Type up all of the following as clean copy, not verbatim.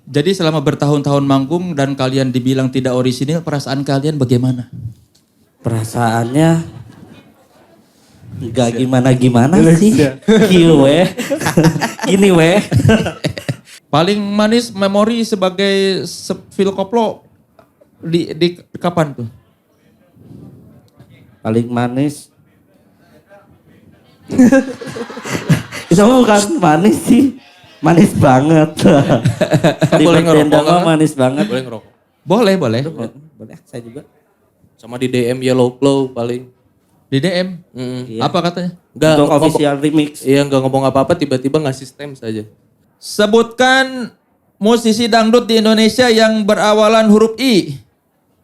Jadi selama bertahun-tahun manggung dan kalian dibilang tidak orisinil, perasaan kalian bagaimana? Perasaannya gak gimana-gimana sih. Gini weh. Paling manis memori sebagai Phil Koplo di kapan tuh? Paling manis. Itu bukan manis sih. Manis banget. Boleh ngerokok Tenda nggak? manis banget. Boleh ngerokok. Boleh. Boleh, saya juga. Sama di DM Yellow Glow paling. Di DM. Iya. Apa katanya? Enggak Untuk official remix. Iya nggak ngomong apa-apa tiba-tiba ngasih stem saja. Sebutkan musisi dangdut di Indonesia yang berawalan huruf I.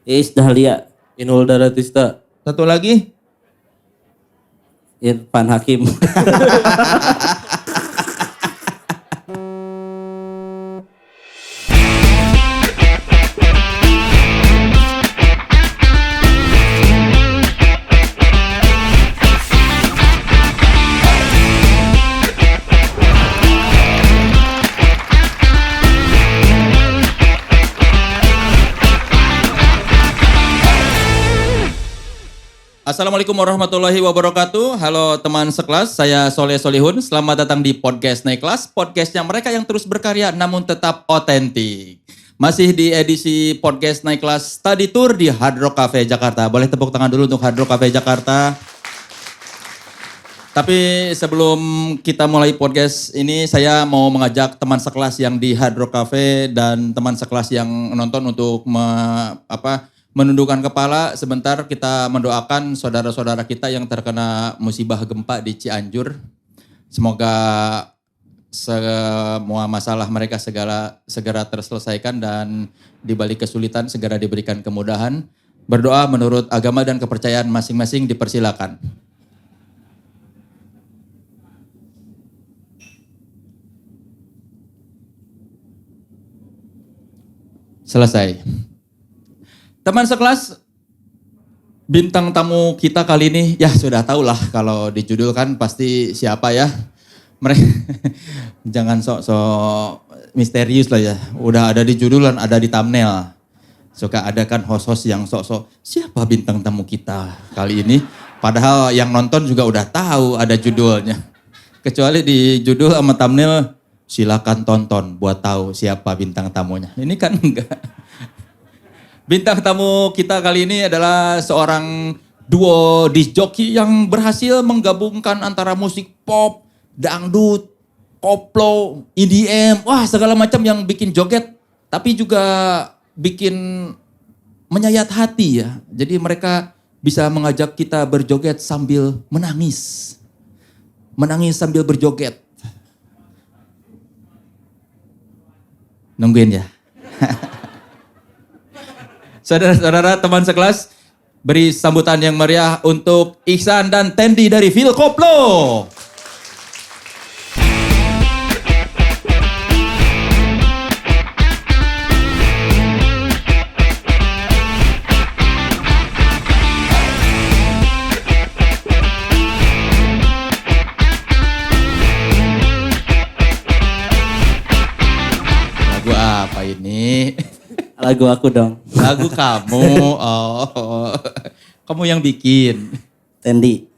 Iis Dahlia. Inul Daratista. Satu lagi. Irfan Hakim. Assalamualaikum warahmatullahi wabarakatuh. Halo teman sekelas, saya Soleh Solihun. Selamat datang di podcast Naik Kelas. Podcastnya mereka yang terus berkarya namun tetap otentik. Masih di edisi podcast Naik Kelas Study Tour di Hard Rock Cafe Jakarta. Boleh tepuk tangan dulu untuk Hard Rock Cafe Jakarta. Tapi sebelum kita mulai podcast ini, saya mau mengajak teman sekelas yang di Hard Rock Cafe dan teman sekelas yang nonton untuk menundukkan kepala. Sebentar kita mendoakan saudara-saudara kita yang terkena musibah gempa di Cianjur. Semoga semua masalah mereka segera terselesaikan dan di balik kesulitan segera diberikan kemudahan. Berdoa menurut agama dan kepercayaan masing-masing, dipersilakan. Selesai. Teman sekelas, bintang tamu kita kali ini, ya sudah tahu lah kalau dijudulkan pasti siapa ya. Mereka jangan sok-sok misterius lah ya. Udah ada di judulan, ada di thumbnail. Suka ada kan host-host yang sok-sok, siapa bintang tamu kita kali ini. Padahal yang nonton juga udah tahu ada judulnya. Kecuali di judul sama thumbnail, silakan tonton buat tahu siapa bintang tamunya. Ini kan enggak. Bintang tamu kita kali ini adalah seorang duo disc jockey yang berhasil menggabungkan antara musik pop, dangdut, koplo, EDM, wah segala macam yang bikin joget, tapi juga bikin menyayat hati ya. Jadi mereka bisa mengajak kita berjoget sambil menangis. Menangis sambil berjoget. Nungguin ya. Saudara-saudara teman sekelas, beri sambutan yang meriah untuk Ihsan dan Tendi dari Phil Koplo. Lagu apa ini? Lagu aku dong. Lagu kamu, oh. Kamu yang bikin. Tendi.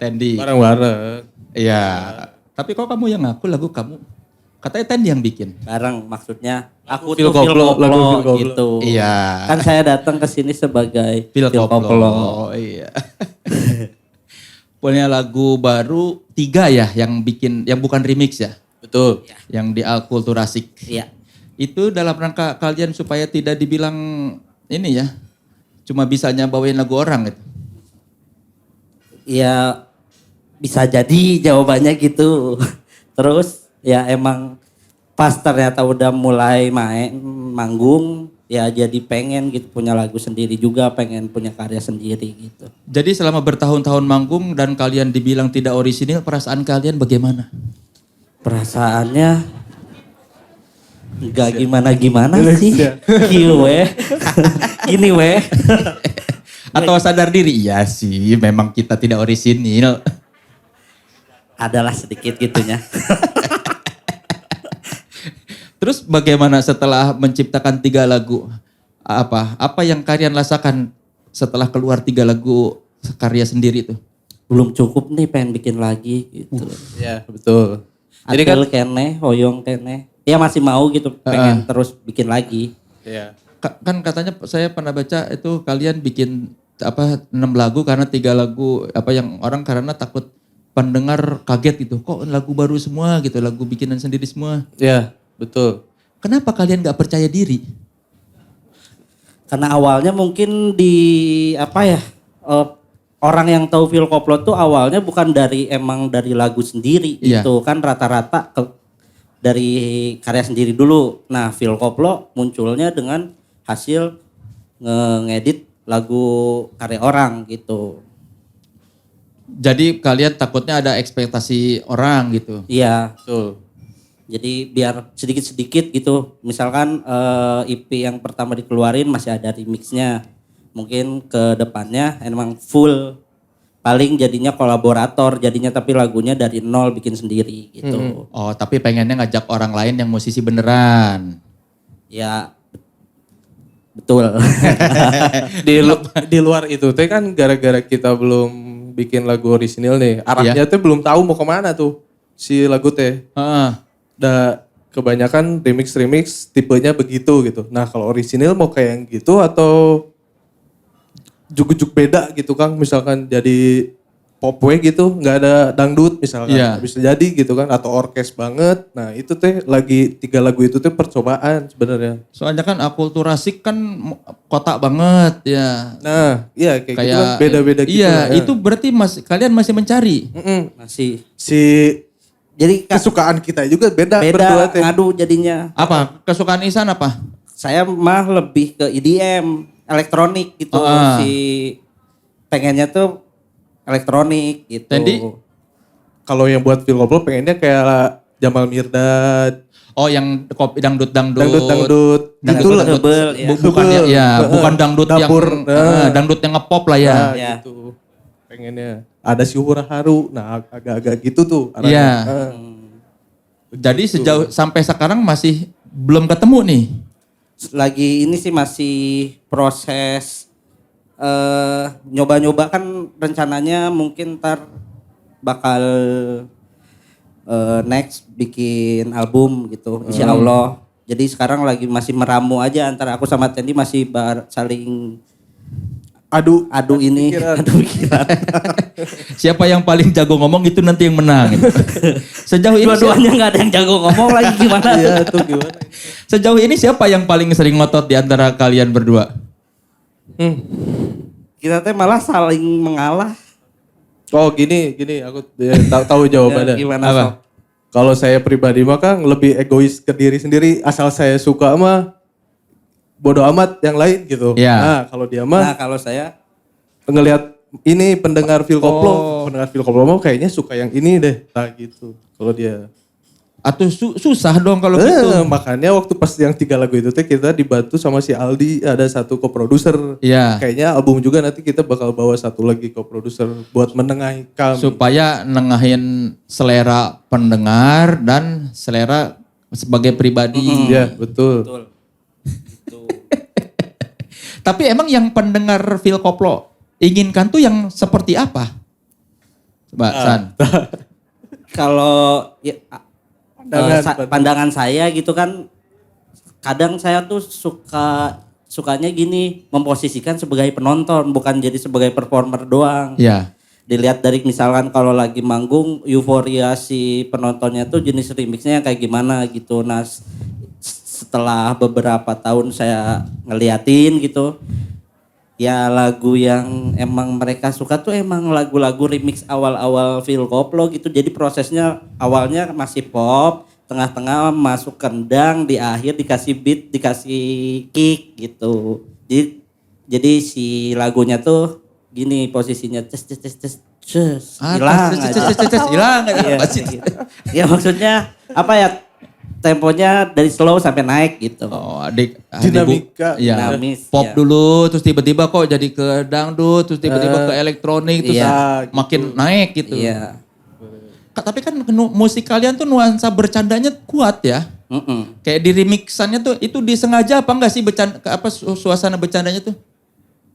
Tendi. Bareng-bareng. Iya. Tapi kok kamu yang ngaku lagu kamu? Katanya Tendi yang bikin. Bareng maksudnya aku Phil tuh Phil Koplo, lagu Phil Koplo Koplo. gitu. Iya. Kan saya datang ke sini sebagai Phil Phil Koplo. Koplo. Iya. Punya lagu baru 3 ya yang bikin, yang bukan remix ya. Betul. Yang diakulturasik. Iya. Itu dalam rangka kalian supaya tidak dibilang ini ya. Cuma bisanya bawain lagu orang gitu. Ya bisa jadi jawabannya gitu. Terus ya emang pas ternyata udah mulai main manggung ya jadi pengen gitu punya lagu sendiri juga, pengen punya karya sendiri gitu. Jadi selama bertahun-tahun manggung dan kalian dibilang tidak orisinil, perasaan kalian bagaimana? Perasaannya gak gimana-gimana sih. Gini weh. Atau sadar diri? Iya sih, memang kita tidak orisinil. Adalah sedikit gitunya. Terus bagaimana setelah menciptakan 3 lagu? Apa yang kalian rasakan setelah keluar 3 lagu karya sendiri itu? Belum cukup nih, pengen bikin lagi gitu. Ya, betul. Jadi kan Adel kene, hoyong kene. Ya masih mau gitu, pengen terus bikin lagi. ya. Kan katanya saya pernah baca itu kalian bikin 6 lagu karena 3 lagu yang orang karena takut pendengar kaget gitu. Kok lagu baru semua gitu, lagu bikinan sendiri semua. Ya, betul. Kenapa kalian gak percaya diri? Karena awalnya mungkin orang yang tahu Phil Koplo tuh awalnya bukan dari lagu sendiri Iya. gitu kan, rata-rata dari karya sendiri dulu. Nah, Phil Koplo munculnya dengan hasil ngedit lagu karya orang gitu. Jadi kalian takutnya ada ekspektasi orang gitu. Iya. Betul. Jadi biar sedikit-sedikit gitu. Misalkan EP yang pertama dikeluarin masih ada remixnya. Mungkin ke depannya emang full. Paling jadinya kolaborator, jadinya tapi lagunya dari nol bikin sendiri gitu. Oh, tapi pengennya ngajak orang lain yang musisi beneran. Ya betul. Di luar itu teh kan gara-gara kita belum bikin lagu orisinil nih. Arahnya teh belum tahu mau kemana tuh si lagu teh. Heeh. Kebanyakan remix tipenya begitu gitu. Nah kalau orisinil mau kayak yang gitu atau juk-juk beda gitu Kang. Misalkan jadi popwe gitu, nggak ada dangdut misalkan. Iya. Bisa jadi gitu kan, atau orkes banget. Nah itu teh lagi 3 lagu itu teh percobaan sebenarnya. Soalnya kan akulturasi kan kotak banget ya. Nah iya kayak gitu kan beda-beda gitu. Iya, lah, ya. itu berarti kalian masih mencari. Masih. Si Jadi kesukaan kita juga beda berdua beda teh. ngadu jadinya. Apa? Kesukaan Ihsan apa? Saya mah lebih ke EDM, elektronik gitu. Si pengennya tuh elektronik gitu. Tendi? Kalau yang buat Phil Koplo pengennya kayak Jamal Mirdad, Oh, yang kopi dangdut. dangdut. Dangdut, Itulah. Hebel, ya. Bukan bukan dangdut Dapur, yang dangdut yang ngepop lah ya. Nah, Ya. gitu. Pengennya ada si Hura Haru. Nah, agak-agak gitu tuh arahnya. Iya. Nah, Jadi sejauh sampai sekarang masih belum ketemu nih. Lagi ini sih masih proses nyoba-nyoba, kan rencananya mungkin ntar bakal next bikin album gitu, insya Allah. Jadi sekarang lagi masih meramu aja antara aku sama Tendi, masih saling adu ini, pikiran. adu pikiran. Siapa yang paling jago ngomong itu nanti yang menang. Gitu. Sejauh ini Dua-duanya nggak ada yang jago ngomong lagi, gimana? Iya tuh gimana? sejauh ini siapa yang paling sering ngotot di antara kalian berdua? Kita teh malah saling mengalah. Oh gini aku tahu jawabannya. Gimana Apa? Sob? Kalau saya pribadi mah Kang lebih egois ke diri sendiri, asal saya suka mah bodo amat yang lain gitu. Iya. Nah kalau dia Nah mah kalau saya ngelihat ini pendengar Phil Koplo, Oh. pendengar Phil Koplo mah kayaknya suka yang ini deh, nah gitu. Kalau dia, Atau susah dong kalau gitu. makanya waktu pas yang 3 lagu itu teh kita dibantu sama si Aldi, ada satu co-producer. Iya. Kayaknya album juga nanti kita bakal bawa satu lagi co-producer buat menengahi kami. Supaya nengahin selera pendengar dan selera sebagai pribadi. Iya betul. betul. Gitu. Tapi emang yang pendengar Phil Koplo inginkan tuh yang seperti apa? Coba San. Kalau ya, Pandangan. pandangan saya gitu kan, kadang saya tuh sukanya gini, memposisikan sebagai penonton, bukan jadi sebagai performer doang. Iya. Dilihat dari misalkan kalau lagi manggung, euforia si penontonnya tuh jenis remixnya kayak gimana gitu. Nah setelah beberapa tahun saya ngeliatin gitu, ya lagu yang emang mereka suka tuh emang lagu-lagu remix awal-awal Phil Koplo gitu. Jadi prosesnya awalnya masih pop, tengah-tengah masuk kendang, di akhir dikasih beat, dikasih kick gitu. Jadi si lagunya tuh gini posisinya, ces hilang aja. Hilang aja. Iya, Pasti. gitu. Ya maksudnya apa ya, temponya dari slow sampai naik gitu. Oh, adik Dinamika. Iya. Dinamis, Pop ya. dulu, terus tiba-tiba kok jadi ke dangdut, terus tiba-tiba ke elektronik, terus Iya. makin naik gitu. Iya. Tapi kan musik kalian tuh nuansa bercandanya kuat ya. Kayak di remixannya tuh itu disengaja apa enggak sih suasana bercandanya tuh?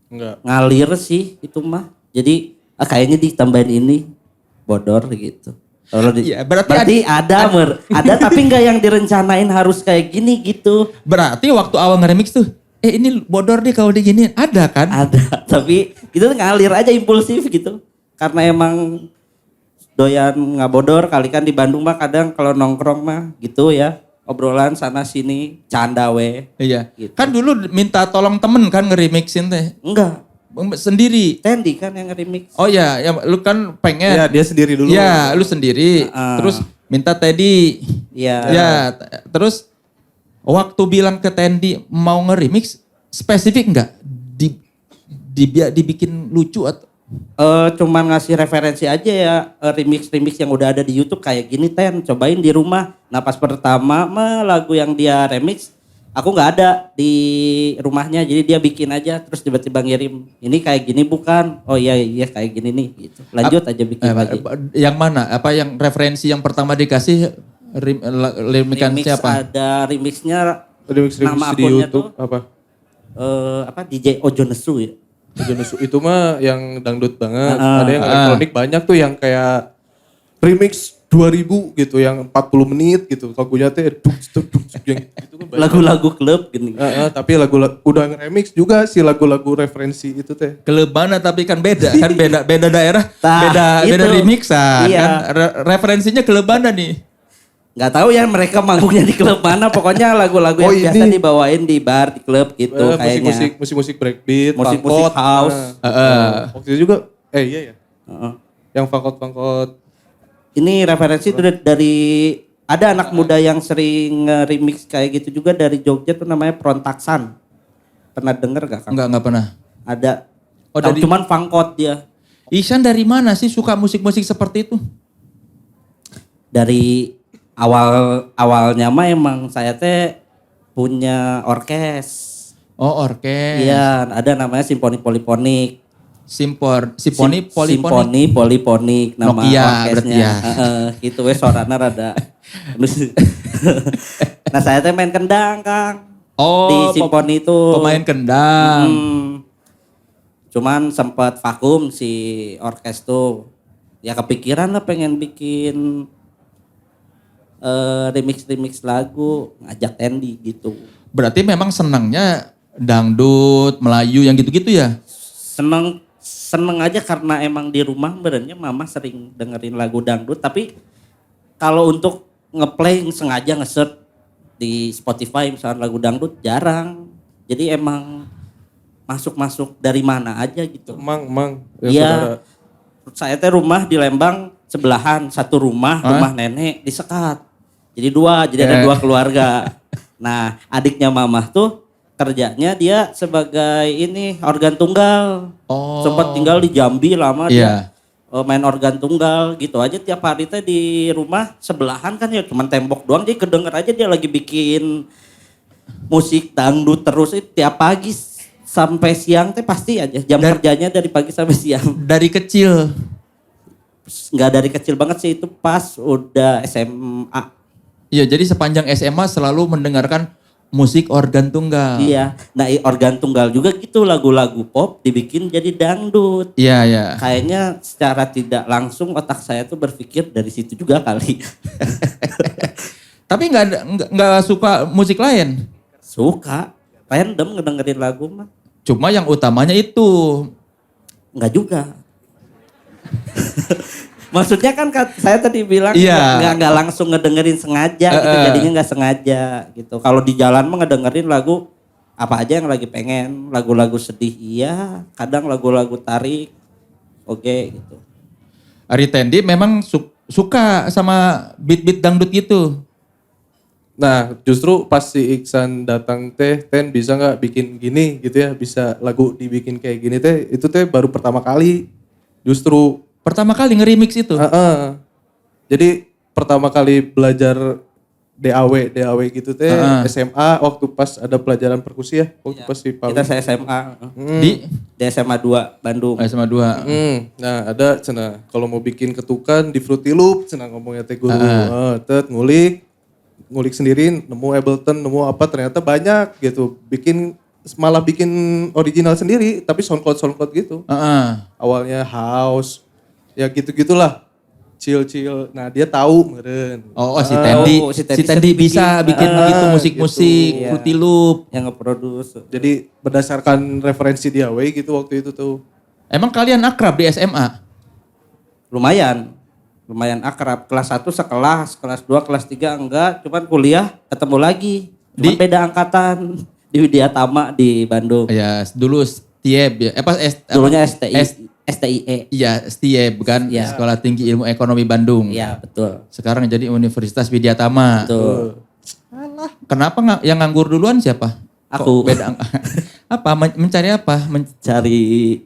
Enggak. Ngalir sih itu mah. Jadi kayaknya ditambahin ini bodor gitu. Kalau Iya, berarti ada tapi nggak yang direncanain harus kayak gini gitu. Berarti waktu awal nge-remix tuh, ini bodor nih kalau diginiin, ada kan? Ada, tapi itu tuh ngalir aja impulsif gitu. Karena emang doyan nggak bodor, kali kan di Bandung mah kadang kalau nongkrong mah gitu ya. Obrolan sana sini, canda we. Iya. Gitu. Kan dulu minta tolong temen kan nge-remixin teh. Enggak, Sendiri. Tendi kan yang remix. Oh ya, ya lu kan pengen. Iya, dia sendiri dulu. Iya, lu sendiri. Terus minta Teddy. Iya. Ya, terus waktu bilang ke Tendi mau nge-remix, spesifik enggak? Dibikin lucu atau? Cuman ngasih referensi aja ya, remix-remix yang udah ada di YouTube kayak gini Ten, cobain di rumah. Nah pas pertama mah lagu yang dia remix, aku nggak ada di rumahnya, jadi dia bikin aja terus tiba-tiba ngirim, ini kayak gini bukan? Oh iya kayak gini nih gitu. Lanjut aja bikin lagi. Yang mana? Apa yang referensi yang pertama dikasih remikan Remix siapa? ada remixnya, Remix nama di akunnya YouTube tuh apa? DJ Ojo Nesu ya. Itu mah yang dangdut banget. Ada yang elektronik banyak tuh yang kayak remix 2000 gitu yang 40 menit gitu. Lagunya teh yang itu kan banyak. Lagu-lagu klub gini. Tapi lagu udah nge-remix juga sih lagu-lagu referensi itu teh. Kelebana tapi kan beda kan beda daerah, Nah, beda itu. remixan Iya. kan referensinya kelebana nih. Nggak tahu ya mereka manggungnya di klub mana, pokoknya lagu-lagu Oh, yang biasa dibawain di bar, di klub gitu kayaknya. Musik-musik breakbeat, Musik-musik funkot. house. Waktu itu juga iya ya. Yang funkot. Ini referensi itu dari ada anak muda yang sering remix kayak gitu juga dari Jogja tuh namanya Prontaksan. Pernah denger gak Kang? Enggak pernah. Ada. Oh, Tahu dari- cuman funkot dia. Ihsan dari mana sih suka musik-musik seperti itu? Dari awalnya mah emang saya teh punya orkes. Oh, orkes. Iya, ada namanya Simfoni Poliponik. Simfoni poliponik. Simfoni Poliponik nama Nokia berarti orkesnya. ya. Gitu we sorana rada. Nah, saya teh main kendang, Kang. Oh, Di Simfoni itu. pemain kendang. Cuman sempat vakum si orkes tuh. Ya kepikiran lah pengen bikin remix lagu, ngajak Tendi gitu. Berarti memang senangnya dangdut, Melayu yang gitu-gitu ya? Seneng aja karena emang di rumah benernya mama sering dengerin lagu dangdut, tapi kalau untuk ngeplay sengaja nge-search di Spotify misalnya lagu dangdut jarang. Jadi emang masuk dari mana aja gitu. Mang. Ya, Iya. saudara. Saya teh rumah di Lembang sebelahan, satu rumah nenek disekat. Jadi ada dua keluarga. Nah, adiknya mamah tuh kerjanya dia sebagai ini organ tunggal. Oh. Sempat tinggal di Jambi lama Iya. dia main organ tunggal gitu aja tiap hari teh di rumah sebelahan kan ya cuman tembok doang, jadi kedenger aja dia lagi bikin musik dangdut terus tiap pagi sampai siang teh pasti aja jam kerjanya dari pagi sampai siang. Dari kecil. Nggak dari kecil banget sih, itu pas udah SMA. Iya, jadi sepanjang SMA selalu mendengarkan musik organ tunggal. Iya, nah organ tunggal juga gitu, lagu-lagu pop dibikin jadi dangdut. Iya, iya. Kayaknya secara tidak langsung otak saya tuh berpikir dari situ juga kali. Tapi nggak suka musik lain. Suka, random ngedengerin lagu mah. Cuma yang utamanya itu. Enggak juga. Maksudnya kan saya tadi bilang Iya. nggak langsung ngedengerin sengaja gitu, jadinya nggak sengaja gitu. Kalau di jalan mah ngedengerin lagu apa aja yang lagi pengen, lagu-lagu sedih iya, kadang lagu-lagu tarik, oke gitu. Ari Tendi memang suka sama beat-beat dangdut gitu. Nah, justru pas si Iksan datang teh, Ten bisa nggak bikin gini gitu ya, bisa lagu dibikin kayak gini teh, itu teh baru pertama kali. Justru Pertama kali nge-remix itu. Jadi pertama kali belajar DAW gitu teh SMA waktu pas ada pelajaran perkusi ya, waktu pas di Kita saya SMA Di di SMA 2 Bandung. SMA 2. Nah ada cenah kalau mau bikin ketukan di Fruity Loop cenah ngomongnya teh guru. Tet ngulik ngulik sendiri, nemu Ableton, nemu apa ternyata banyak gitu. Malah bikin original sendiri tapi SoundCloud gitu. Awalnya house, ya gitu-gitulah. Chill. Nah dia tahu meren. Si Tendi, si Tendi bisa bikin begitu musik-musik, gitu. Fruity Loop. Yang nge-produce. Jadi berdasarkan referensi dia gitu waktu itu tuh. Emang kalian akrab di SMA? Lumayan akrab. Kelas 1 sekelas, kelas 2, kelas 3 enggak. Cuman kuliah ketemu lagi. Cuman beda angkatan. Di Widya Tama di Bandung. Ya, dulu STIEB ya. Dulunya STIE. Iya, STIEB kan, Ya. Sekolah Tinggi Ilmu Ekonomi Bandung. Iya, betul. Sekarang jadi Universitas Widya Tama. Betul. Kenapa yang nganggur duluan siapa? Aku. Kok beda apa? Mencari apa? Cari,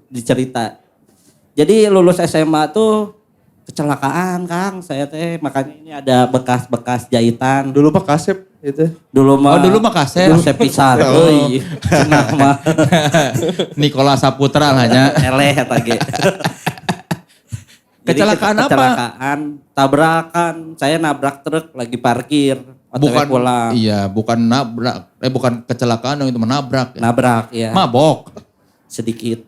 dicerita. Jadi lulus SMA tuh kecelakaan Kang, saya teh makanya ini ada bekas-bekas jahitan. Dulu Pak Kasep itu. Dulu mah Kasep. Kasep pisan. Euy. Cenah mah. Nikola Saputra hanya. Eleh eta ge. Jadi Kecelakaan apa? Kecelakaan, tabrakan. Saya nabrak truk lagi parkir. OTW pulang. Iya, bukan nabrak. Bukan kecelakaan dong, itu menabrak. Ya. Nabrak ya. Mabok. Sedikit.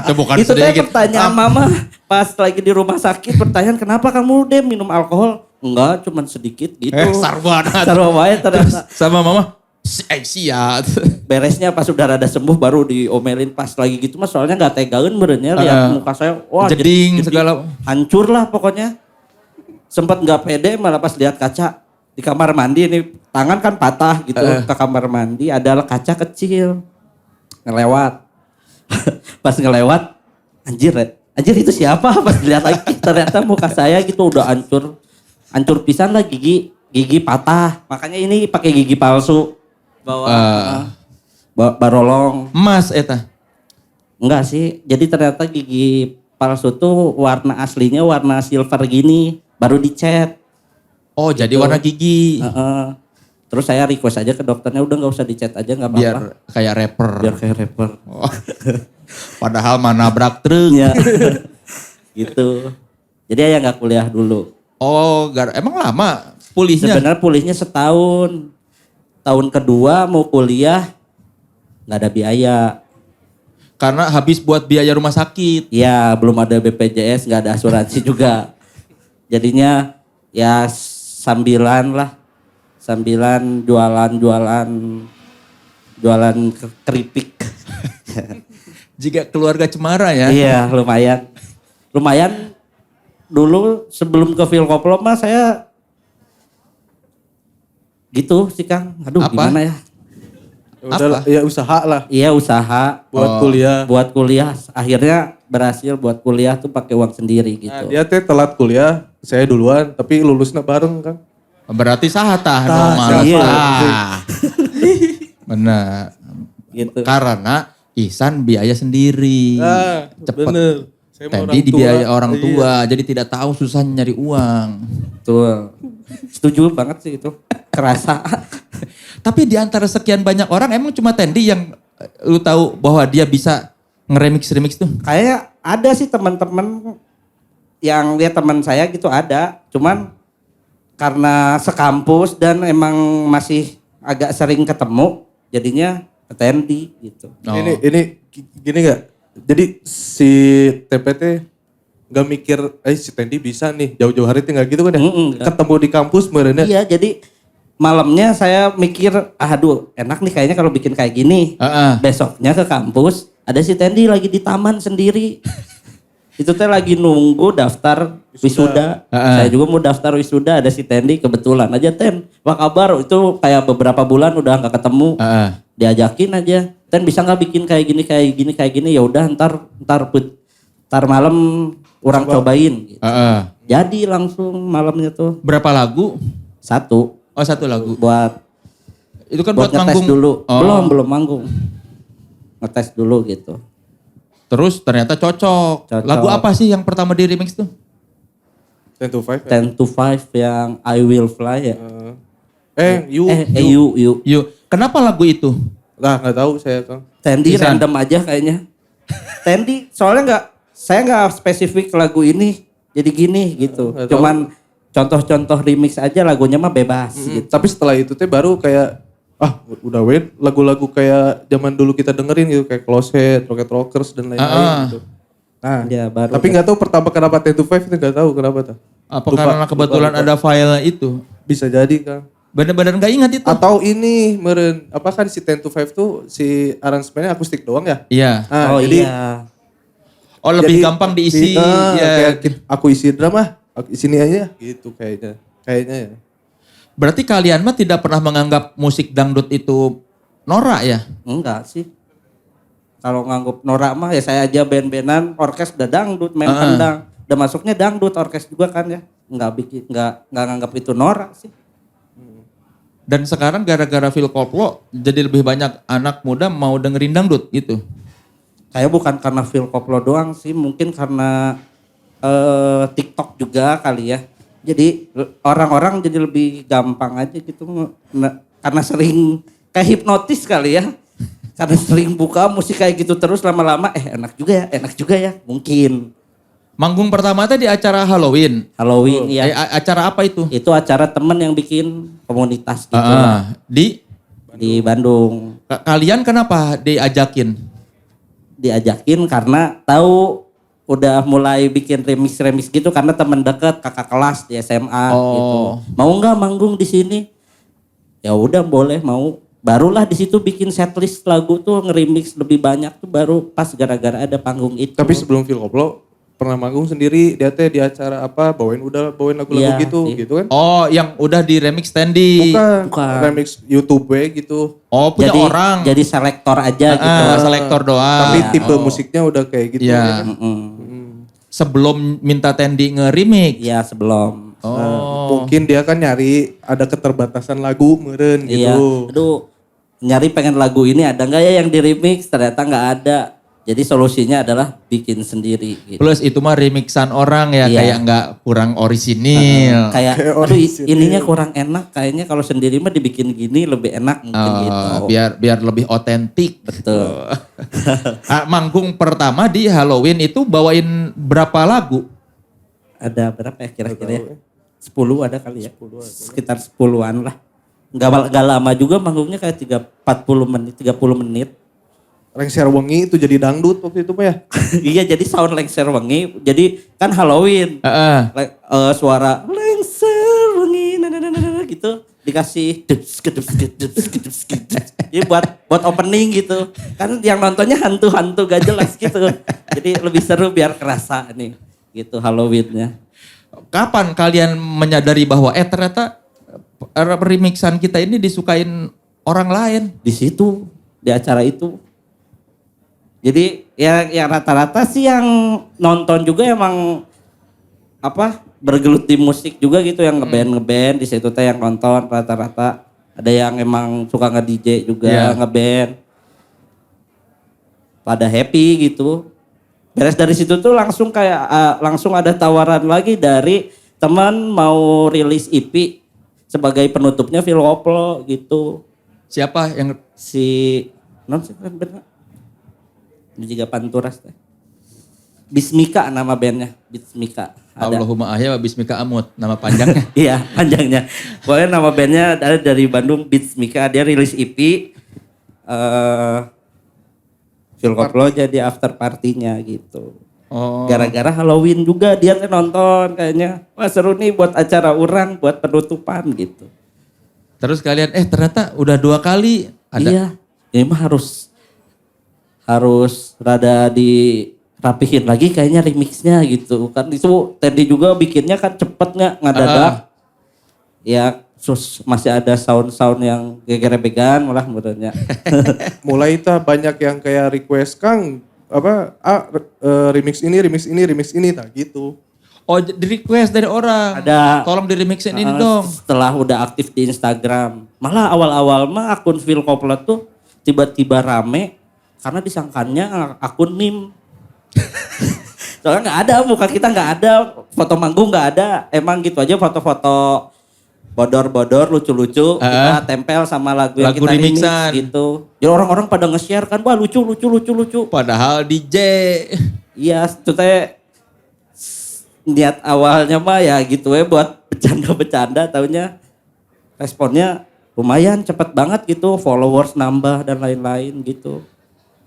Itu bukan Itu teh sedikit. pertanyaan mama pas lagi di rumah sakit, pertanyaan kenapa kamu Dem minum alkohol? Enggak, cuman sedikit gitu. Sarwana. Sarwana ternyata. Sama mama, siap. Beresnya pas sudah rada sembuh baru diomelin pas lagi gitu mas, soalnya nggak tegaun benernya lihat muka saya, wah jeding segala. Hancur lah pokoknya. Sempat nggak pede malah pas lihat kaca di kamar mandi, ini tangan kan patah gitu, ke kamar mandi ada kaca kecil ngelewat. Pas ngelewat, anjir itu siapa? Pas dilihat lagi ternyata muka saya gitu udah hancur pisan lah, gigi patah. Makanya ini pakai gigi palsu. Bawa barolong. Emas eta. Enggak sih, jadi ternyata gigi palsu tuh warna aslinya warna silver gini, baru dicat. Oh jadi warna gigi. Terus saya request aja ke dokternya, udah nggak usah dicat aja nggak apa-apa. Biar kayak rapper. Biar kayak rapper. Oh. Padahal mah nabrak truk. Ya. Gitu. Jadi ya nggak kuliah dulu. Oh, emang lama pulihnya? Sebenarnya pulihnya setahun. Tahun kedua mau kuliah nggak ada biaya. Karena habis buat biaya rumah sakit. Ya belum ada BPJS, nggak ada asuransi juga. Jadinya ya sambilan jualan keripik. Jika keluarga cemara ya. Iya lumayan. Dulu sebelum ke Filkoplo mah saya gitu sih Kang. Aduh gimana ya. Ya usaha lah. Iya usaha. Buat kuliah. Akhirnya berhasil buat kuliah tuh pakai uang sendiri gitu. Nah, dia teh telat kuliah, saya duluan tapi lulusnya bareng kan. Berarti sahata iya. Benar. Gitu. Karena Ihsan biaya sendiri. Cepet. Bener. Tendi dibiayai orang tua, jadi tidak tahu susah nyari uang. Betul. Setuju banget sih itu. Kerasa. Tapi di antara sekian banyak orang emang cuma Tendi yang lu tahu bahwa dia bisa ngeremix tuh? Kayak ada sih teman-teman yang dia teman saya gitu ada. Cuman karena sekampus dan emang masih agak sering ketemu, jadinya Tendi gitu. Oh. Ini gini gak? Jadi si TPT gak mikir, si Tendi bisa nih jauh-jauh hari tinggal gitu kan ya? Ketemu di kampus merenya. Iya jadi malamnya saya mikir, aduh enak nih kayaknya kalau bikin kayak gini. Besoknya ke kampus, ada si Tendi lagi di taman sendiri. Itu teh lagi nunggu daftar wisuda. Saya juga mau daftar wisuda, ada si Tendi kebetulan aja Ten. Apa kabar? Itu kayak beberapa bulan udah gak ketemu. Diajakin aja. Ten bisa nggak bikin kayak gini? Ya udah ntar malam orang cobain. Gitu. Jadi langsung malamnya tuh. Berapa lagu? Satu. Oh satu lagu. Itu kan buat ngetes manggung dulu. Belum manggung. Ngetes dulu gitu. Terus ternyata cocok. Lagu apa sih yang pertama di remix tuh? 10 to 5 ya? 10 to 5 yang I Will Fly ya. You. Kenapa lagu itu? Lah nggak tahu saya Kang. Tendi random aja kayaknya. Tendi soalnya saya nggak spesifik lagu ini jadi gini gitu. Cuman contoh-contoh remix aja lagunya mah bebas gitu. Tapi setelah itu teh baru kayak udah lagu-lagu kayak zaman dulu kita dengerin gitu kayak Closehead, Rocket Rockers dan lain-lain gitu. Nah, Ya, baru tapi nggak tahu pertama kenapa 10 to 5 itu nggak tahu kenapa tuh. Apa karena kebetulan ada file itu? Bisa jadi kan. Bener-bener gak ingat itu? Atau ini meren apa kan si 10 to 5 tuh si aransemennya akustik doang ya? Iya. oh jadi iya. Oh lebih jadi gampang diisi. kayak Ya. aku isi drum aku isi ini aja gitu kayaknya. Kayaknya ya. Berarti kalian mah tidak pernah menganggap musik dangdut itu norak ya? Enggak sih. Kalau nganggap norak mah ya saya aja band-bandan orkes udah dangdut, main kendang. Udah masuknya dangdut orkes juga kan ya. Enggak nganggap itu norak sih. Dan sekarang gara-gara Phil Koplo jadi lebih banyak anak muda mau dengerin dangdut gitu. Kayak bukan karena Phil Koplo doang sih, mungkin karena TikTok juga kali ya. Jadi orang-orang jadi lebih gampang aja gitu karena sering kayak hipnotis kali ya. Karena sering buka musik kayak gitu terus lama-lama enak juga ya mungkin. Manggung pertama tadi di acara Halloween. Halloween ya. Acara apa itu? Itu acara temen yang bikin komunitas gitu lah. Di Di Bandung. kalian kenapa diajakin? Diajakin karena tahu udah mulai bikin remix gitu karena temen deket kakak kelas di SMA gitu. Mau nggak manggung di sini? Ya udah boleh mau. Barulah di situ bikin setlist lagu tuh nge-remix lebih banyak tuh baru pas gara-gara ada panggung itu. Tapi sebelum Phil Koplo pernah manggung sendiri dia teh di acara apa bawain lagu-lagu Iya, gitu kan? Oh, yang udah di remix Standy. Bukan. Remix YouTube gitu. Oh, punya orang. Jadi selektor aja gitu. Selektor doang. Tapi tipe musiknya udah kayak gitu. Iya. Ya kan? Sebelum minta Tendi nge-remix. Iya sebelum. Mungkin dia kan nyari ada keterbatasan lagu meren Iya. gitu. Aduh nyari pengen lagu ini ada nggak ya yang di remix ternyata nggak ada. Jadi solusinya adalah bikin sendiri gitu. Plus itu mah remixan orang ya, Iya. kayak nggak kurang orisinil. Kayak Kayak aduh orisinil. ininya kurang enak kayaknya kalau sendiri mah dibikin gini lebih enak mungkin gitu. Biar lebih otentik. Betul. Manggung pertama di Halloween itu bawain berapa lagu? Ada berapa ya kira-kira ya? 10 ada kali ya. Sekitar 10-an lah. Nggak lama juga manggungnya kayak 30 menit. Lengser Wengi itu jadi dangdut waktu itu mah ya. Iya jadi sound lengser wengi. Jadi kan Halloween. Suara lengser wengi gitu dikasih jadi buat opening gitu. Kan yang nontonnya hantu-hantu gak jelas gitu. Jadi lebih seru biar kerasa nih gitu Halloweennya. Kapan kalian menyadari bahwa ternyata remixan kita ini disukain orang lain? Di situ di acara itu. Jadi ya rata-rata sih yang nonton juga emang bergelut di musik juga gitu yang ngeband di situ teh yang nonton rata-rata ada yang emang suka nge-DJ juga ngeband pada happy gitu. Beres dari situ tuh langsung langsung ada tawaran lagi dari teman mau rilis EP sebagai penutupnya Phil Koplo gitu. Siapa yang bener. Ini juga Panturas teh. Bismika nama bandnya, Bismika. Ada. Allahumma ahya wa bismika amut, nama panjangnya. Iya panjangnya. Pokoknya nama bandnya ada dari Bandung, Bismika. Dia rilis EP. Phil Koplo jadi after partinya gitu. Gara-gara Halloween juga dia nonton kayaknya. Wah seru nih buat acara orang, buat penutupan gitu. Terus kalian ternyata udah 2 kali ada. Iya, ini mah harus rada dirapihin lagi kayaknya remixnya gitu. Kan itu Tendi juga bikinnya kan cepet ngadadak. Ya masih ada sound-sound yang geger-began malah menurutnya. Mulai banyak yang kayak request Kang remix ini tak gitu. Oh di request dari orang. Ada. Tolong di remixin ini dong. Setelah udah aktif di Instagram. Malah awal-awal mah akun Phil Koplo tuh tiba-tiba rame karena disangkannya akun meme. Soalnya nggak ada, muka kita nggak ada, foto manggung nggak ada. Emang gitu aja foto-foto bodor-bodor lucu-lucu kita tempel sama lagu yang kita remix remixan gitu. Jadi orang-orang pada nge-share kan, wah lucu. Padahal DJ. Iya, itu teh niat awalnya mah ya gitu buat bercanda-bercanda, taunya responnya lumayan cepet banget gitu, followers nambah dan lain-lain gitu.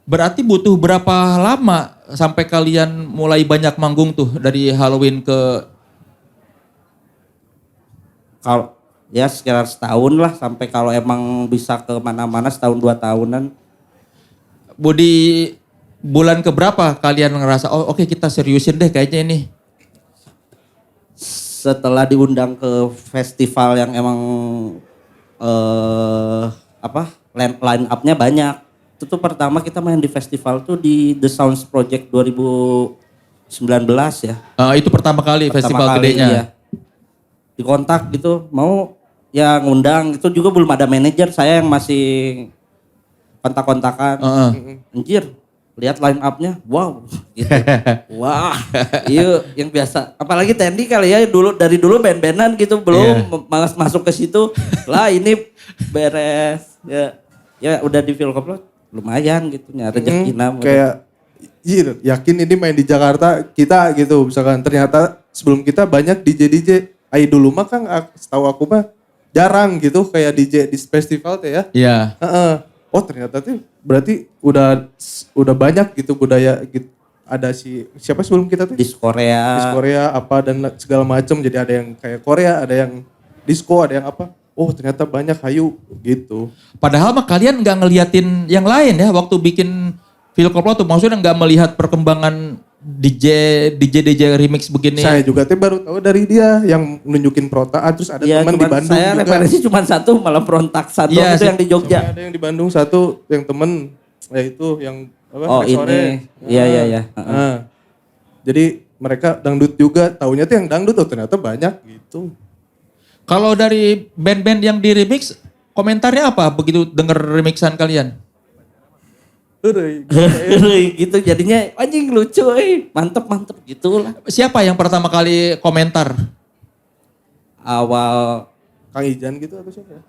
Berarti butuh berapa lama sampai kalian mulai banyak manggung tuh dari Halloween ke Kalau ya sekitar setahun lah, sampai kalau emang bisa ke mana-mana setahun 2 tahunan. di bulan keberapa kalian ngerasa oh oke kita seriusin deh kayaknya ini? Setelah diundang ke festival yang emang line up-nya banyak. Itu tuh pertama kita main di festival tuh di The Sounds Project 2019 ya. Itu pertama kali festival gedenya. Iya. Dikontak gitu, mau ya ngundang, itu juga belum ada manajer, saya yang masih kontak-kontakan. Anjir, lihat line up-nya, wow gitu. Wah, iya yang biasa. Apalagi Tendi kali ya, dari dulu band-bandan gitu, belum masuk ke situ. Lah ini beres. Ya udah di Phil Koplo lumayan gitu, nyari rezeki Kayak yakin ini main di Jakarta kita gitu, misalkan ternyata sebelum kita banyak DJ dulu mah kan setahu aku mah jarang gitu kayak DJ di festival teh ya. Iya. Oh ternyata tuh berarti udah banyak gitu budaya gitu. Ada siapa sebelum kita tuh? di Korea apa dan segala macam. Jadi ada yang kayak Korea, ada yang disco, ada yang apa. Oh ternyata banyak hayu gitu. Padahal mah kalian nggak ngeliatin yang lain ya waktu bikin Phil Koplo tuh, maksudnya nggak melihat perkembangan DJ remix begini. Saya juga baru tahu dari dia yang nunjukin protaan, terus ada teman di Bandung saya juga. referensi cuma satu, malah Frontak satu itu yang di Jogja. Ada yang di Bandung satu, yang temen, ya itu yang apa? Oh ini, iya. Jadi mereka dangdut juga, taunya tuh yang dangdut tuh ternyata banyak gitu. Kalau dari band-band yang di remix, komentarnya apa begitu denger remixan kalian? Gitu jadinya anjing lucu mantep gitu lah. Siapa yang pertama kali komentar? Awal Kang Ijan gitu atau siapa?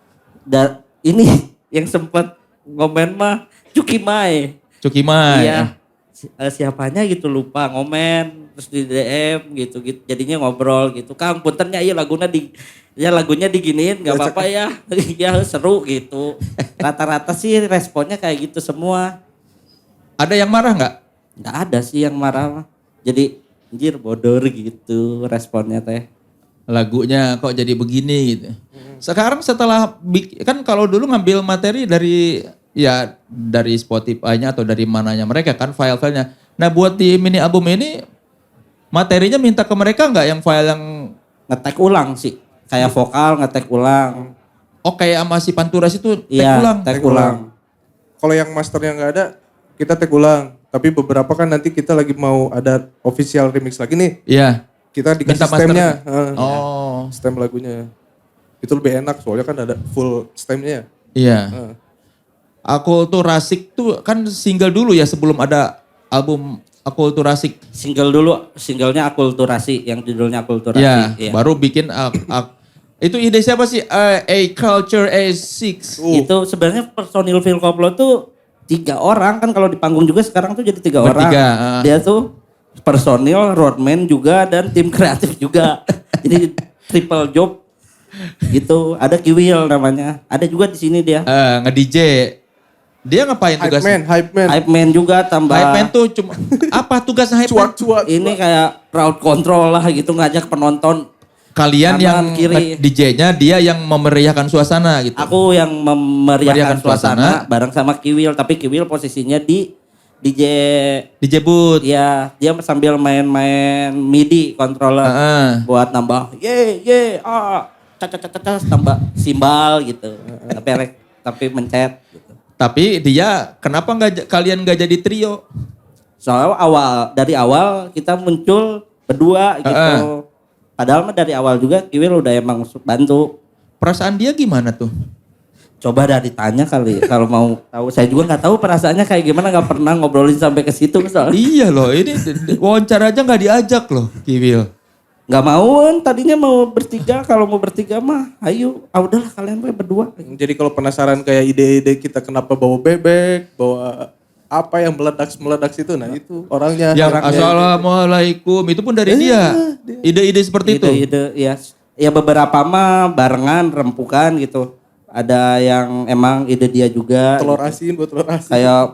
ini yang sempat ngomen mah Cuki Mai. Iya. Siapanya gitu lupa ngomen terus di DM gitu jadinya ngobrol gitu. Kang puntennya iya lagunya diginiin nggak apa-apa ya. Ya seru gitu. Rata-rata sih responnya kayak gitu semua. Ada yang marah nggak? Nggak ada sih yang marah. Jadi anjir bodor gitu responnya teh. Lagunya kok jadi begini gitu. Sekarang setelah kan kalau dulu ngambil materi dari Spotify-nya atau dari mananya mereka kan file-filenya. Nah buat di mini album ini materinya minta ke mereka nggak yang file yang ngetek ulang sih. Kayak vokal ngetek ulang. Oh kayak sama si Panturas itu Tag ulang. Kalau yang masternya nggak ada, kita tag ulang. Tapi beberapa kan nanti kita lagi mau ada official remix lagi nih. Iya. Kita dikasih stemnya. Stem Stem lagunya. Itu lebih enak soalnya kan ada full stemnya. Iya. Akulturasik tuh kan single dulu ya sebelum ada album Akulturasik. Singlenya Akulturasi yang judulnya Akulturasi. Iya. Baru bikin itu ide siapa sih? A Culture A6. Itu sebenarnya personil Phil Koplo tuh 3 orang kan, kalau di panggung juga sekarang tuh jadi 3 orang. Dia tuh personil, roadman juga dan tim kreatif juga. Jadi triple job gitu. Ada Kiwil namanya. Ada juga di sini dia. Nge-DJ. Dia ngapain tugasnya? Hype man juga tambah. Hype man tuh cuma apa tugasnya hype man? Cuak. Ini kayak crowd control lah gitu, ngajak penonton. Kalian yang DJ-nya, dia yang memeriahkan suasana gitu. Aku yang memeriahkan suasana bareng sama Kiwil, tapi Kiwil posisinya di DJ booth. Iya, dia sambil main-main MIDI controller buat nambah tambah simbal gitu. Tapi mencet gitu. Tapi dia kenapa kalian nggak jadi trio? Soalnya dari awal kita muncul berdua gitu. Padahal mah dari awal juga Kiwil udah emang bantu. Perasaan dia gimana tuh? Coba dah ditanya kali kalau mau tahu. Saya juga nggak tahu perasaannya kayak gimana, nggak pernah ngobrolin sampai ke situ soalnya. Iya loh, ini wawancara aja nggak diajak loh Kiwil. Nggak mau kan, tadinya mau bertiga, kalau mau bertiga mah ayo, udahlah kalian berdua. Jadi kalau penasaran kayak ide-ide kita kenapa bawa bebek, bawa apa yang meledak itu, nah itu orangnya. Yang assalamualaikum itu pun dari dia. Ide-ide seperti itu. Ide-ide ya beberapa mah barengan rempukan gitu. Ada yang emang ide dia juga. Telur gitu. asin buat telur asin. Kayak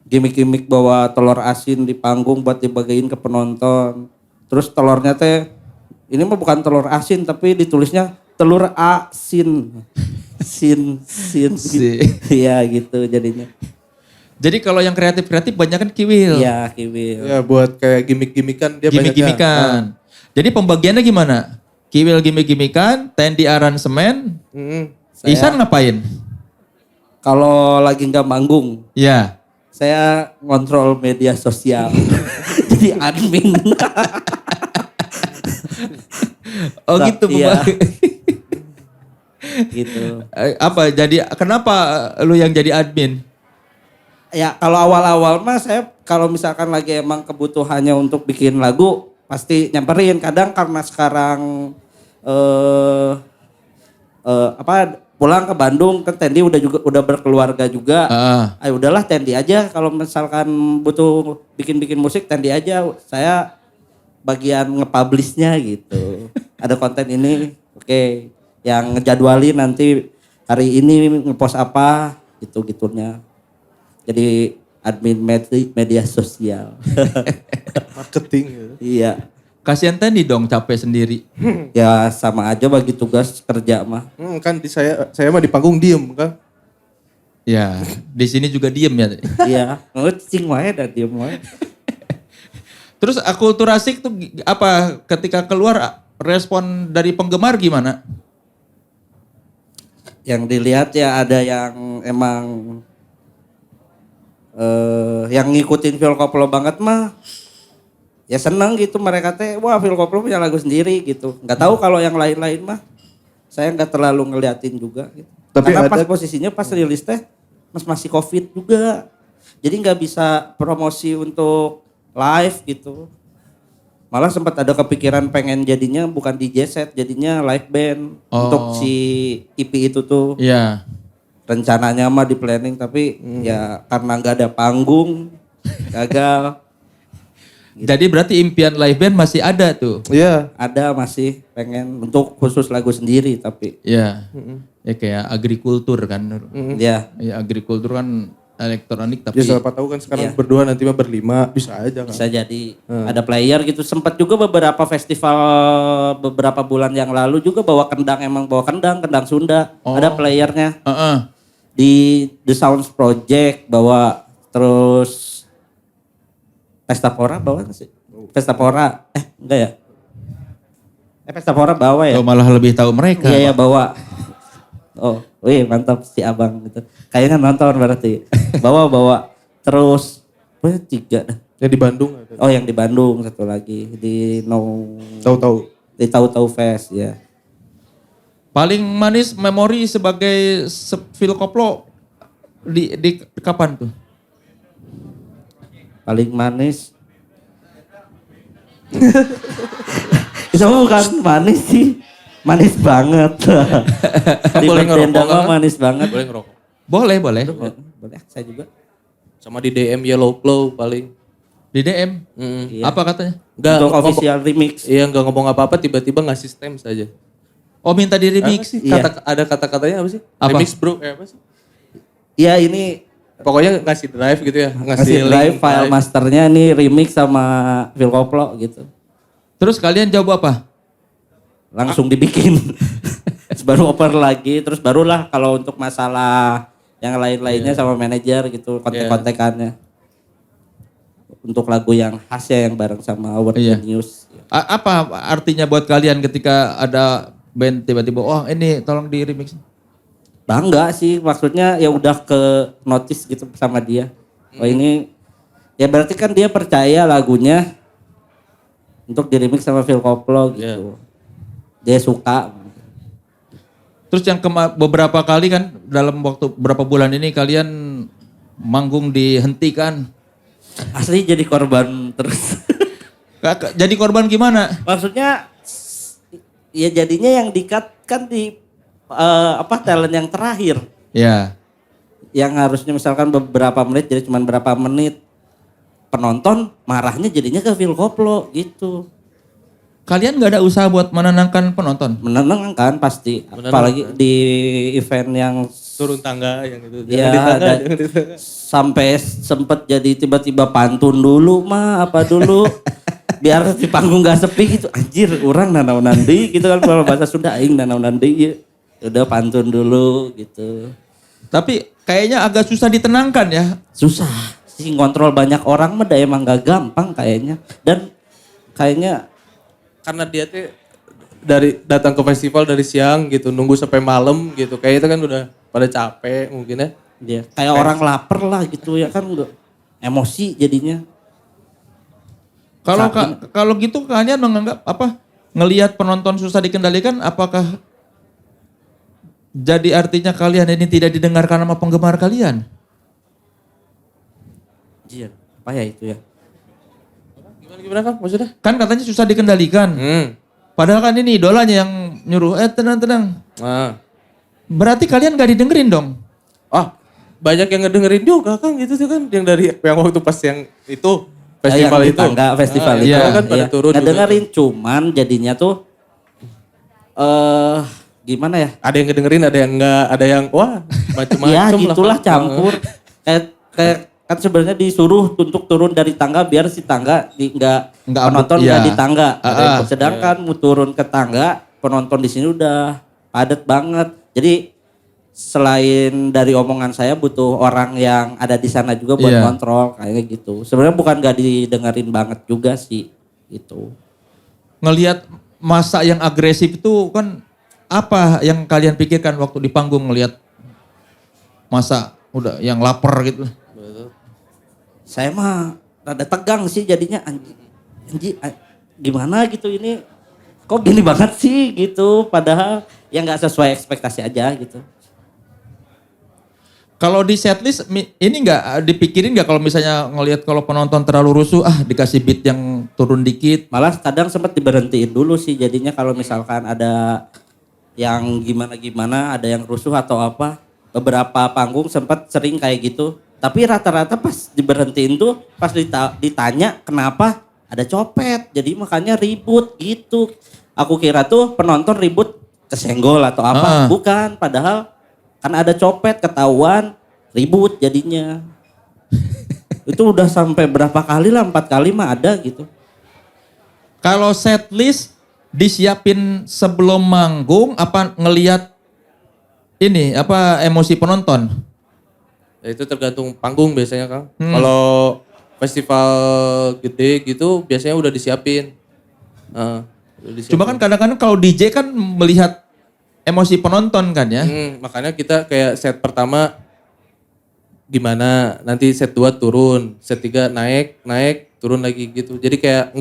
gimmick-gimmick bawa telur asin di panggung buat dibagiin ke penonton. Terus telurnya teh ini mah bukan telur asin tapi ditulisnya telur asin. Sin. Iya gitu jadinya. Jadi kalau yang kreatif-kreatif banyak kan kiwil. Iya kiwil. Ya buat kayak gimmick-gimmickan dia Gimmick-gimmickan. Jadi pembagiannya gimana? Kiwil gimmick-gimmickan, Tendi aransemen, Ihsan ngapain? Kalau lagi nggak manggung, Ya. saya ngontrol media sosial. Jadi admin. Oh gitu Iya. pembagi. Gitu. Apa jadi kenapa lu yang jadi admin? Ya kalau awal-awal mah saya kalau misalkan lagi emang kebutuhannya untuk bikin lagu pasti nyamperin. Kadang karena sekarang pulang ke Bandung kan Tendi udah berkeluarga juga. Ayo udahlah Tendi aja kalau misalkan butuh bikin musik Tendi aja. Saya bagian nge-publishnya gitu. Ada konten ini, oke. Yang ngejadwalin nanti hari ini ngepost apa gitu-gitunya. Jadi admin media sosial. marketing gitu. Iya. Kasihan Tendi dong capek sendiri. Ya sama aja bagi tugas kerja mah. Kan di saya mah di panggung diem kan. Ya, di sini juga diem ya. Iya, ngecing wae dan diem wae. Terus akulturasi itu apa ketika keluar respon dari penggemar gimana? Yang dilihat ya ada yang emang yang ngikutin Phil Koplo banget mah ya seneng gitu mereka teh wah Phil Koplo punya lagu sendiri gitu. Nggak tahu kalau yang lain-lain mah saya nggak terlalu ngeliatin juga gitu. Tapi karena ada, pas posisinya pas rilis teh masih COVID juga. Jadi nggak bisa promosi untuk live gitu. Malah sempat ada kepikiran pengen jadinya bukan DJ set, jadinya live band untuk si EP itu tuh. Iya. Rencananya mah di planning tapi ya karena nggak ada panggung gagal. Gitu. Jadi berarti impian live band masih ada tuh? Iya. Ada masih pengen untuk khusus lagu sendiri tapi. Iya. Ya kayak agrikultur kan. Ya. Ya agrikultur kan elektronik tapi. Ya siapa tahu kan sekarang berdua nanti mah berlima bisa aja kan. Bisa jadi ada player gitu. Sempat juga beberapa festival beberapa bulan yang lalu juga bawa kendang kendang Sunda. Ada playernya. Di The Sounds Project bawa terus Pesta Pora bawa nggak sih? Pesta Pora enggak ya? Pesta Pora bawa ya? Oh, malah lebih tahu mereka. Iya bawa. Oh, wih mantap si abang gitu. Kayaknya nonton berarti. Bawa terus tiga. Yang di Bandung. Oh yang di Bandung satu lagi di di Tahu Fest ya. Paling manis memori sebagai Phil Koplo di kapan tuh? Paling manis. Itu bukan manis sih. Manis banget. Di Boleh ngerokok tenda mah kan? manis banget. Boleh ngerokok. Boleh. Boleh, saya juga. Sama di DM Yellow Claw paling. Di DM? Iya. Apa katanya? Enggak Untuk official remix. Iya nggak ngomong apa-apa tiba-tiba ngasih stem saja. Oh minta di remix? Iya. Ada kata-katanya apa sih? Apa? Remix bro, apa sih? Iya ini Pokoknya ngasih drive gitu ya. ngasih drive file masternya nih remix sama Phil Koplo gitu. Terus kalian jawab apa? Langsung dibikin. Terus baru oper lagi. Terus barulah kalau untuk masalah yang lain-lainnya sama manajer gitu. Kontek-kontekannya. Untuk lagu yang khas ya yang bareng sama World News. Apa artinya buat kalian ketika ada band tiba-tiba, oh ini tolong di remix? Bangga sih, maksudnya ya udah ke notice gitu sama dia. Oh ini, ya berarti kan dia percaya lagunya untuk di remix sama Phil Koplo gitu. Dia suka. Terus yang beberapa kali kan dalam waktu berapa bulan ini kalian manggung dihentikan. Asli jadi korban terus. Jadi korban gimana? Maksudnya ya jadinya yang di-cut kan di talent yang terakhir. Ya. yang harusnya misalkan beberapa menit jadi cuma berapa menit. Penonton marahnya jadinya ke Phil Koplo gitu. Kalian nggak ada usaha buat menenangkan penonton? Menenangkan pasti. Apalagi di event yang Turun tangga yang itu. ya sampai sempet jadi tiba-tiba pantun dulu mah apa dulu. Biar di panggung gak sepi gitu. Anjir orang nanaunan deui gitu kan kalau bahasa Sunda aing nanaunan deui. Udah pantun dulu gitu. Tapi kayaknya agak susah ditenangkan ya. Susah sih ngontrol banyak orang mah emang gak gampang kayaknya. Dan kayaknya Karena dia tuh dari datang ke festival dari siang gitu, nunggu sampai malam gitu. Kayak itu kan udah pada capek mungkin ya. dia kayak orang lapar lah gitu ya kan udah emosi jadinya. Kalau gitu kalian menganggap apa? Ngelihat penonton susah dikendalikan, apakah jadi artinya kalian ini tidak didengarkan sama penggemar kalian? Iya, apa ya itu ya? Gimana Kang maksudnya? Kan katanya susah dikendalikan. Padahal kan ini idolanya yang nyuruh, tenang. Nah. Berarti kalian gak didengerin dong? Banyak yang ngedengerin juga Kang gitu tuh kan. Yang dari yang waktu pas yang itu festival yang di itu. tangga festival itu. Iya kan pada turun. Ngedengerin cuman jadinya tuh gimana ya? Ada yang ngedengerin, ada yang enggak, ada yang wah macam-macam Ya lah. gitulah Kang. campur. Kayak kan sebenarnya disuruh untuk turun dari tangga biar si tangga Nggak penonton abut, nggak iya. di tangga. Ah. Sedangkan mau turun ke tangga penonton di sini udah padat banget. Jadi selain dari omongan saya butuh orang yang ada di sana juga buat Iya. kontrol kayak gitu. Sebenarnya bukan nggak didengerin banget juga sih gitu. Ngelihat masa yang agresif itu kan apa yang kalian pikirkan waktu di panggung ngelihat masa udah yang lapar gitu? Saya mah rada tegang sih jadinya gimana gitu ini kok gini banget sih gitu padahal yang nggak sesuai ekspektasi aja gitu. Kalau di setlist ini nggak dipikirin nggak kalau misalnya ngelihat kalau penonton terlalu rusuh dikasih beat yang turun dikit? Malah kadang sempat diberhentiin dulu sih jadinya kalau misalkan ada yang gimana-gimana ada yang rusuh atau apa beberapa panggung sempat sering kayak gitu. Tapi rata-rata pas diberhentiin tuh pas ditanya kenapa ada copet. Jadi makanya ribut gitu. Aku kira tuh penonton ribut kesenggol atau apa. Bukan padahal kan ada copet ketahuan ribut jadinya. Itu udah sampai berapa kali lah 4 kali mah ada gitu. Kalau setlist disiapin sebelum manggung apa ngelihat ini apa emosi penonton? Ya, itu tergantung panggung biasanya Kang. Kalau festival gede gitu biasanya udah disiapin. Cuma kan kadang-kadang kalau DJ kan melihat emosi penonton kan ya. Makanya kita kayak set pertama gimana, nanti set 2 turun, set 3 naik, turun lagi gitu. Jadi kayak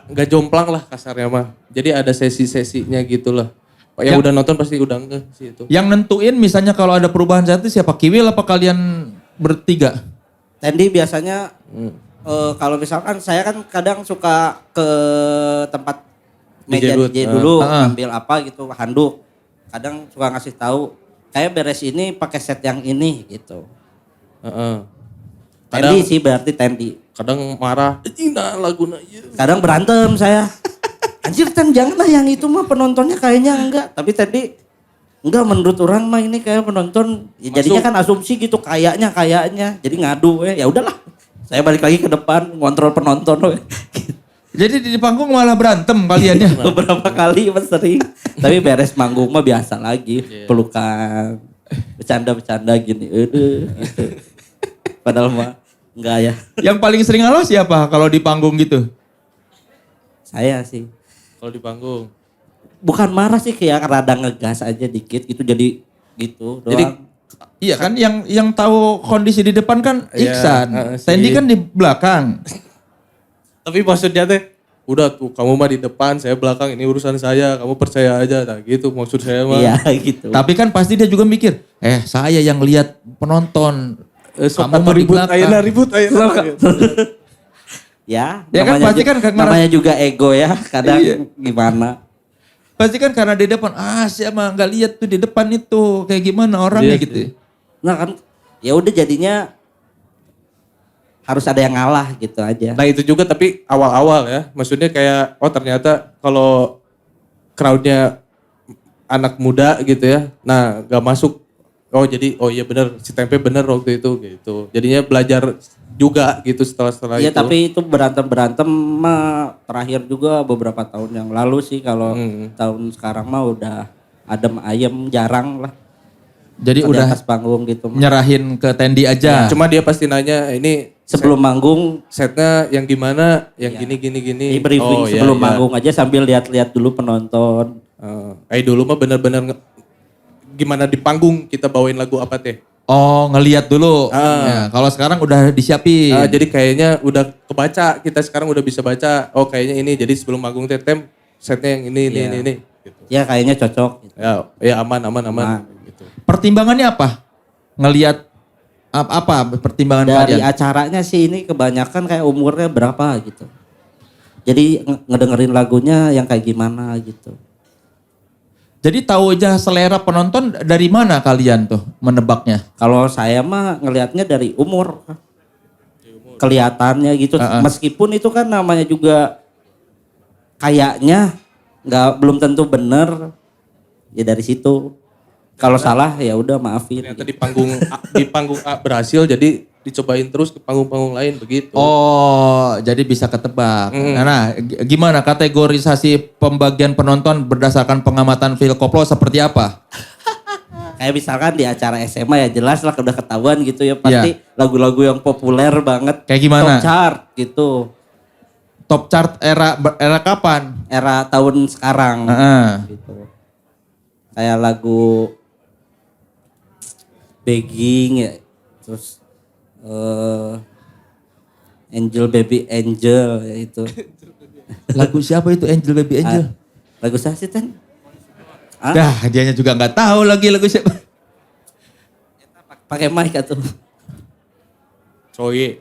nggak jomplang lah kasarnya mah. Jadi ada sesi-sesinya gitu lah. Yang udah nonton pasti udah ngeh sih itu. Yang nentuin misalnya kalau ada perubahan setlist siapa? Kiwil apa kalian bertiga? Tendi biasanya kalau misalkan saya kan kadang suka ke tempat meja DJ dulu ambil apa gitu handuk. Kadang suka ngasih tahu kayak beres ini pakai set yang ini gitu. Tendi sih berarti Tendi. Kadang marah, nah laguna iya. Kadang berantem saya. Anjir Ten janganlah yang itu mah penontonnya kayaknya enggak. Tapi tadi enggak menurut orang mah ini kayak penonton. Ya, jadinya kan asumsi gitu kayaknya. Jadi ngadu ya udahlah. Saya balik lagi ke depan ngontrol penonton. Jadi di panggung malah berantem kalian ya? Beberapa kali mas sering. Tapi beres manggung mah biasa lagi. Pelukan. Bercanda-bercanda gini. Gitu. Padahal mah enggak ya. Yang paling sering ngalah siapa kalau di panggung gitu? Saya sih. Kalau di panggung. Bukan marah sih kayak rada ngegas aja dikit gitu jadi gitu doang. Jadi iya kan yang tahu kondisi di depan kan Iksan. Tendi kan di belakang. Tapi maksudnya teh udah tuh kamu mah di depan, saya belakang, ini urusan saya, kamu percaya aja. Nah gitu maksud saya mah. Iya gitu. Tapi kan pasti dia juga mikir, saya yang lihat penonton. Kamu mau di ribut, belakang. ribut. Ya kan pasti kan namanya juga ego ya, kadang Iya. gimana. Pasti kan karena di depan, siapa nggak lihat tuh di depan itu kayak gimana orangnya Iya gitu. sih. Nah kan ya udah jadinya harus ada yang ngalah gitu aja. Nah itu juga tapi awal-awal ya. Maksudnya kayak ternyata kalau crowdnya anak muda gitu ya. Nah gak masuk. Oh iya bener si Tempe bener waktu itu gitu. Jadinya belajar juga gitu setelah Iya itu. tapi itu berantem mah terakhir juga beberapa tahun yang lalu sih. Kalau tahun sekarang mah udah adem ayem jarang lah. Jadi Di udah atas panggung gitu. nyerahin ke Tendi aja. Cuma dia pasti nanya ini Sebelum manggung setnya yang gimana, yang Iya. gini. di briefing Iya, sebelum iya. manggung aja sambil lihat-lihat dulu penonton. Dulu mah bener-bener gimana di panggung kita bawain lagu apa teh. Oh, ngelihat dulu. Ya, kalau sekarang udah disiapin. Jadi kayaknya udah kebaca, kita sekarang udah bisa baca. Oh kayaknya ini, jadi sebelum manggung teh setnya yang ini. Gitu. Ya kayaknya cocok. Gitu. Ya aman. Gitu. Pertimbangannya apa? Ngelihat apa pertimbangan Dari kalian? acaranya sih ini kebanyakan kayak umurnya berapa gitu. Jadi ngedengerin lagunya yang kayak gimana gitu. Jadi tahu aja selera penonton dari mana kalian tuh menebaknya? Kalau saya mah ngelihatnya dari umur. Kelihatannya gitu. Meskipun itu kan namanya juga kayaknya belum tentu bener. Ya dari situ. Kalau salah ya udah maafin. Ternyata di panggung A berhasil, jadi dicobain terus ke panggung-panggung lain begitu. Oh, jadi bisa ketebak. Nah, gimana kategorisasi pembagian penonton berdasarkan pengamatan Phil Koplo seperti apa? Kayak misalkan di acara SMA ya jelas lah udah ketahuan gitu ya. Pasti lagu-lagu yang populer banget. Kayak gimana? Top chart gitu. Top chart era kapan? Era tahun sekarang. Gitu. Kayak lagu Begging ya. Terus Angel Baby Angel ya itu. Lagu siapa itu Angel Baby Angel? Lagu siapa sih Ten? Dah, dianya juga nggak tahu lagi lagu siapa. Pakai mic atau? Troye.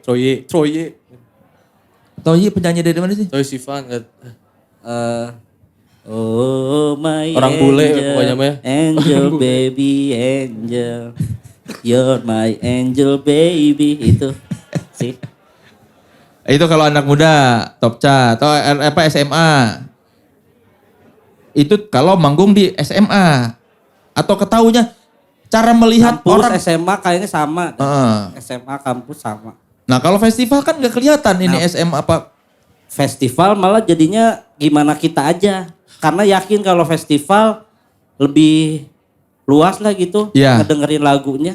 Toyi penyanyi dari mana sih? Troye Sivan. Oh my Orang angel, bule pokoknya mah ya. Angel baby angel. You're my angel baby itu sih. Itu kalau anak muda top chart atau SMA. Itu kalau manggung di SMA atau ketahunya cara melihat Kampus orang. SMA kayaknya sama. Heeh. SMA kampus sama. Nah kalau festival kan nggak kelihatan ini SMA apa. Festival malah jadinya gimana kita aja. Karena yakin kalau festival lebih luas lah gitu. Iya. Ngedengerin lagunya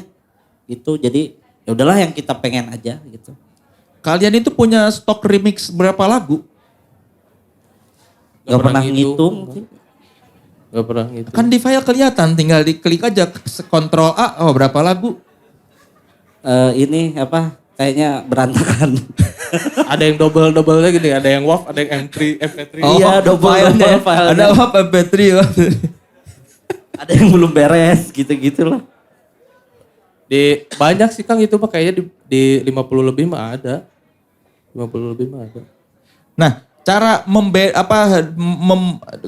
gitu. Jadi ya udahlah yang kita pengen aja gitu. Kalian itu punya stok remix berapa lagu? Gak pernah ngitung sih. Gak pernah gitu. Kan di file kelihatan, tinggal diklik aja Ctrl A, berapa lagu? Ini apa kayaknya berantakan. Ada yang double-double gini, ada yang WAV, ada yang MP3. Iya, double filenya. filenya. Ada WAV MP3. Ada yang belum beres gitu-gitu lah. Banyak sih Kang itu mah kayaknya di 50 lebih mah ada. 50 lebih mah ada. Nah, cara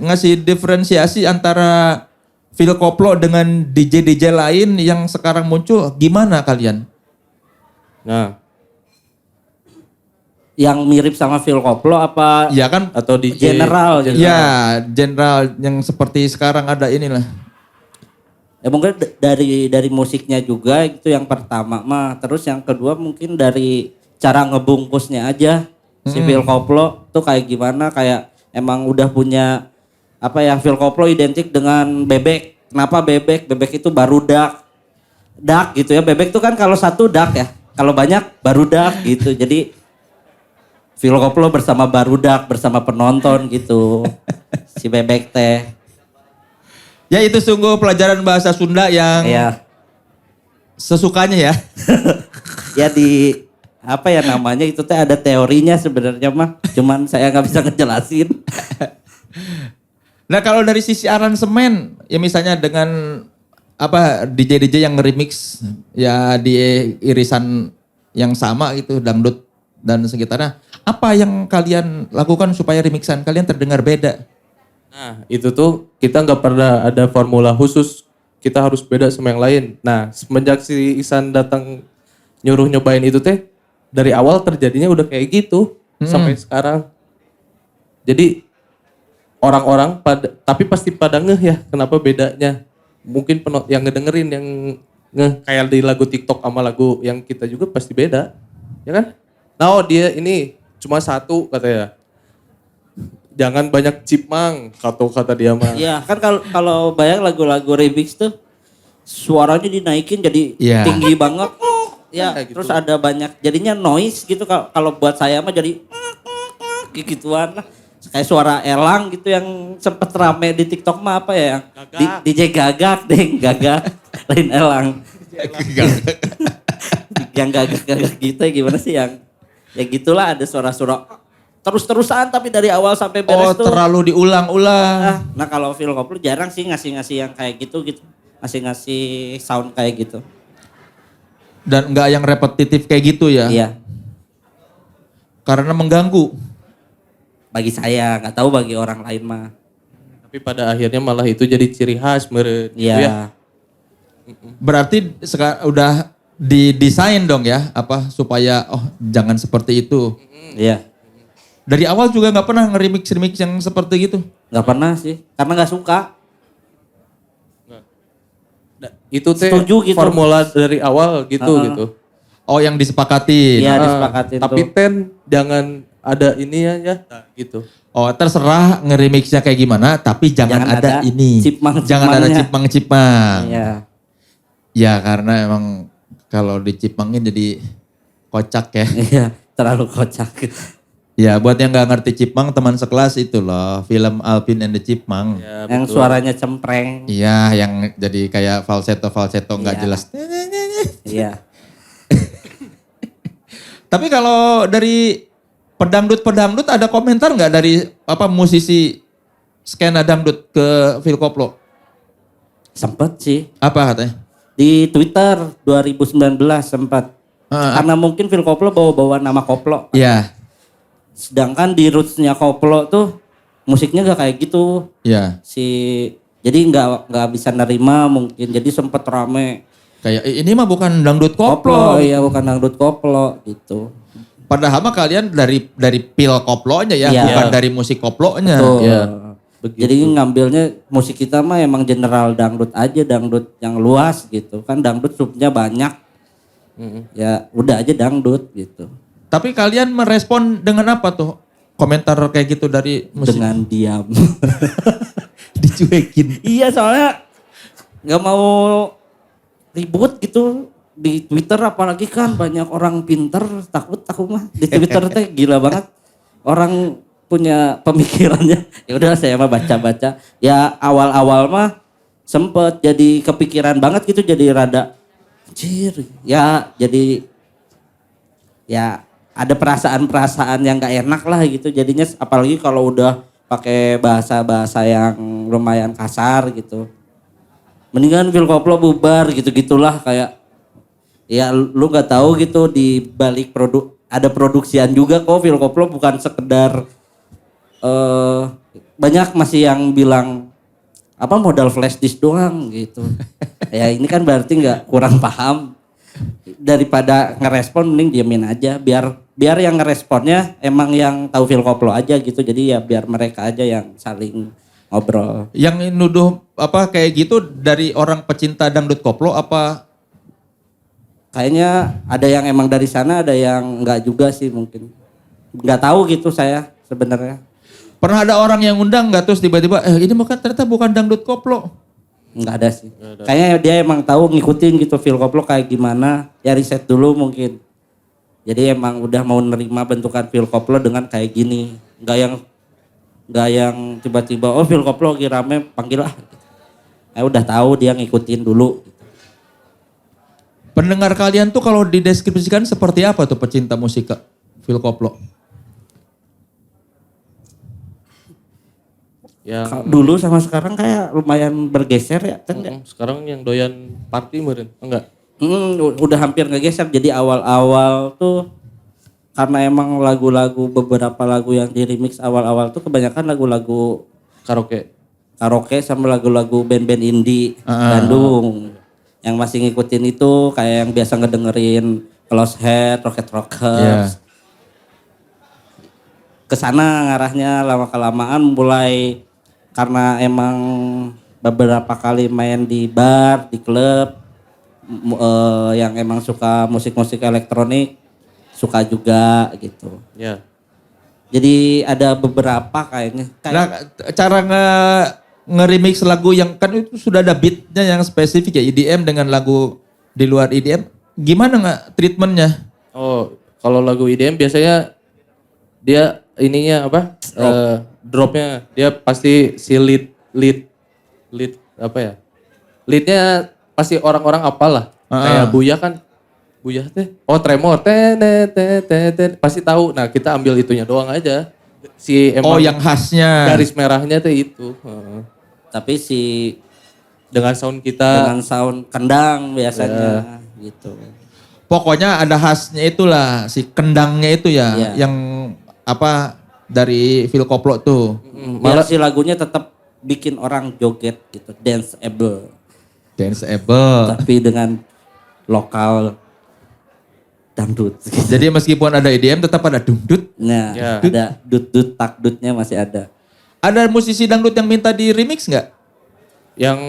ngasih diferensiasi antara Phil Koplo dengan DJ lain yang sekarang muncul, gimana kalian? Nah, Yang mirip sama Phil Koplo apa Ya kan, atau DJ general? ya general yang seperti sekarang ada inilah. Ya mungkin dari musiknya juga itu yang pertama mah. Terus yang kedua mungkin dari cara ngebungkusnya aja. Si Phil Koplo tuh kayak gimana, kayak emang udah punya apa ya, Phil Koplo identik dengan bebek. Kenapa bebek? Bebek itu barudak. Dak gitu ya, bebek tuh kan kalau satu dak ya. Kalau banyak barudak gitu. Jadi Phil Koplo bersama barudak, bersama penonton gitu. Si bebek teh. Ya itu sungguh pelajaran bahasa Sunda yang Ya. sesukanya ya. Ya di apa ya namanya itu teh ada teorinya sebenarnya mah. Cuman saya nggak bisa ngejelasin. Nah kalau dari sisi aransemen, ya misalnya dengan apa DJ yang remix ya di irisan yang sama gitu, dangdut dan sekitarnya. Apa yang kalian lakukan supaya remixan kalian terdengar beda? Nah, itu tuh kita nggak pernah ada formula khusus. Kita harus beda sama yang lain. Nah, semenjak si Isan datang nyuruh nyobain itu teh, dari awal terjadinya udah kayak gitu sampai sekarang. Jadi orang-orang tapi pasti pada ngeh ya kenapa bedanya. Mungkin yang ngedengerin yang ngeh kayak di lagu TikTok sama lagu yang kita juga pasti beda. Ya kan? Nah, dia ini cuma satu katanya. Jangan banyak cipmang, kata dia mah. Iya, kan kalau banyak lagu-lagu remix tuh suaranya dinaikin jadi Iya. tinggi banget. Ya, gitu. terus ada banyak jadinya noise gitu kalau buat saya mah jadi gituan lah. Kayak suara elang gitu yang sempet rame di TikTok mah apa ya? DJ Gagak deh, Gagak lain elang. Yang gagak-gagak gitu ya gimana sih yang ya gitulah ada suara-suara terus-terusan tapi dari awal sampai beres tuh. Terlalu diulang-ulang. Nah kalau Phil Koplo jarang sih ngasih-ngasih yang kayak gitu. Ngasih sound kayak gitu. Dan nggak yang repetitif kayak gitu ya. Iya. Karena mengganggu. Bagi saya, nggak tahu bagi orang lain mah. Tapi pada akhirnya malah itu jadi ciri khas meren. Iya. Ya. Berarti udah didesain dong ya, apa supaya jangan seperti itu. Iya. Dari awal juga nggak pernah nge-remix yang seperti gitu. Nggak pernah sih, karena nggak suka. Itu teh Setuju gitu. formula dari awal gitu gitu. Oh yang disepakatin. Iya disepakatin Tapi tuh. jangan ada ini ya gitu. Oh terserah nge-remixnya kayak gimana, tapi jangan ada ini. Jangan ada cipmang-cipmangnya. cipmang-cipmang. Iya. Ya karena emang kalau dicipmangin jadi kocak ya. Iya, terlalu kocak. Ya buat yang nggak ngerti cipmang teman sekelas itu loh, film Alvin and the Chipmunk. Ya, Yang betul. suaranya cempreng. Iya yang jadi kayak falsetto nggak Iya. jelas. Iya. Tapi kalau dari pedangdut ada komentar nggak dari apa musisi skena dangdut ke Phil Koplo? Sempet sih. Apa katanya? Di Twitter 2019 sempat. Karena mungkin Phil Koplo bawa nama Koplo. Iya, Sedangkan di rootsnya Koplo tuh musiknya gak kayak gitu. iya. Jadi nggak bisa nerima mungkin. Jadi sempet rame. Kayak ini mah bukan dangdut koplo. Iya bukan dangdut Koplo gitu. Padahal mah kalian dari pil koplonya ya, Iya. bukan dari musik koplonya. Tuh. Iya. Jadi ngambilnya musik kita mah emang general dangdut aja, dangdut yang luas gitu. Kan dangdut subnya banyak. Ya udah aja dangdut gitu. Tapi kalian merespon dengan apa tuh? Komentar kayak gitu dari musik? Dengan diam. Dicuekin. Iya soalnya nggak mau ribut gitu di Twitter apalagi kan banyak orang pinter takut aku mah di Twitter teh gila banget orang punya pemikirannya ya udah saya mah baca-baca ya awal-awal mah sempet jadi kepikiran banget gitu jadi rada anjir ya jadi ya ada perasaan-perasaan yang gak enak lah gitu jadinya apalagi kalau udah pakai bahasa-bahasa yang lumayan kasar gitu. Mendingan Phil Koplo bubar gitu-gitulah kayak ya lu nggak tahu gitu di balik ada produksian juga kok Phil Koplo bukan sekedar banyak masih yang bilang apa modal flash disk doang gitu. Ya ini kan berarti nggak kurang paham daripada ngerespon mending diamin aja biar yang ngeresponnya emang yang tahu Phil Koplo aja gitu jadi ya biar mereka aja yang saling ngobrol. Yang nuduh apa kayak gitu dari orang pecinta dangdut koplo apa? Kayaknya ada yang emang dari sana, ada yang enggak juga sih mungkin. Enggak tahu gitu saya sebenarnya. Pernah ada orang yang undang nggak terus tiba-tiba ini bukan ternyata bukan dangdut koplo? Enggak ada sih. Kayaknya dia emang tahu ngikutin gitu Phil Koplo kayak gimana. Ya riset dulu mungkin. Jadi emang udah mau nerima bentukan Phil Koplo dengan kayak gini. Enggak yang tiba-tiba oh Phil Koplo lagi rame panggil lah. Udah tahu dia ngikutin dulu. Pendengar kalian tuh kalau dideskripsikan seperti apa tuh pecinta musik Phil Koplo? Yang Dulu sama sekarang kayak lumayan bergeser ya. Kan ya? sekarang yang doyan party meren enggak? Udah hampir ngegeser. Jadi awal-awal tuh karena emang beberapa lagu yang di remix awal-awal tuh kebanyakan lagu-lagu Karaoke. Karaoke sama lagu-lagu band-band indie Bandung. Yang masih ngikutin itu kayak yang biasa ngedengerin Close Head, Rocket Rockers. Kesana ngarahnya lama-kelamaan mulai karena emang beberapa kali main di bar, di klub yang emang suka musik-musik elektronik, suka juga gitu. Ya. Jadi ada beberapa kayaknya. Nah, cara nge-remix lagu yang kan itu sudah ada beatnya yang spesifik ya EDM dengan lagu di luar EDM. Gimana nggak treatmentnya? Oh, kalau lagu EDM biasanya dia ininya apa? Dropnya dia pasti si lead apa ya? Leadnya pasti orang-orang apalah. Kayak Buya kan. Buya teh. Oh, Tremor. Pasti tahu. Nah, kita ambil itunya doang aja. Si emang yang khasnya. garis merahnya tuh itu. Tapi Dengan sound kita. dengan sound kendang biasanya gitu. Pokoknya ada khasnya itulah si kendangnya itu ya, yang apa dari Phil Koplo tuh. Malah si lagunya tetap bikin orang joget gitu, danceable. Danceable. Tapi dengan lokal dangdut. Jadi meskipun ada EDM tetap ada dangdut. Nah, ada dut-dut takdutnya masih ada. Ada musisi dangdut yang minta di remix nggak? Yang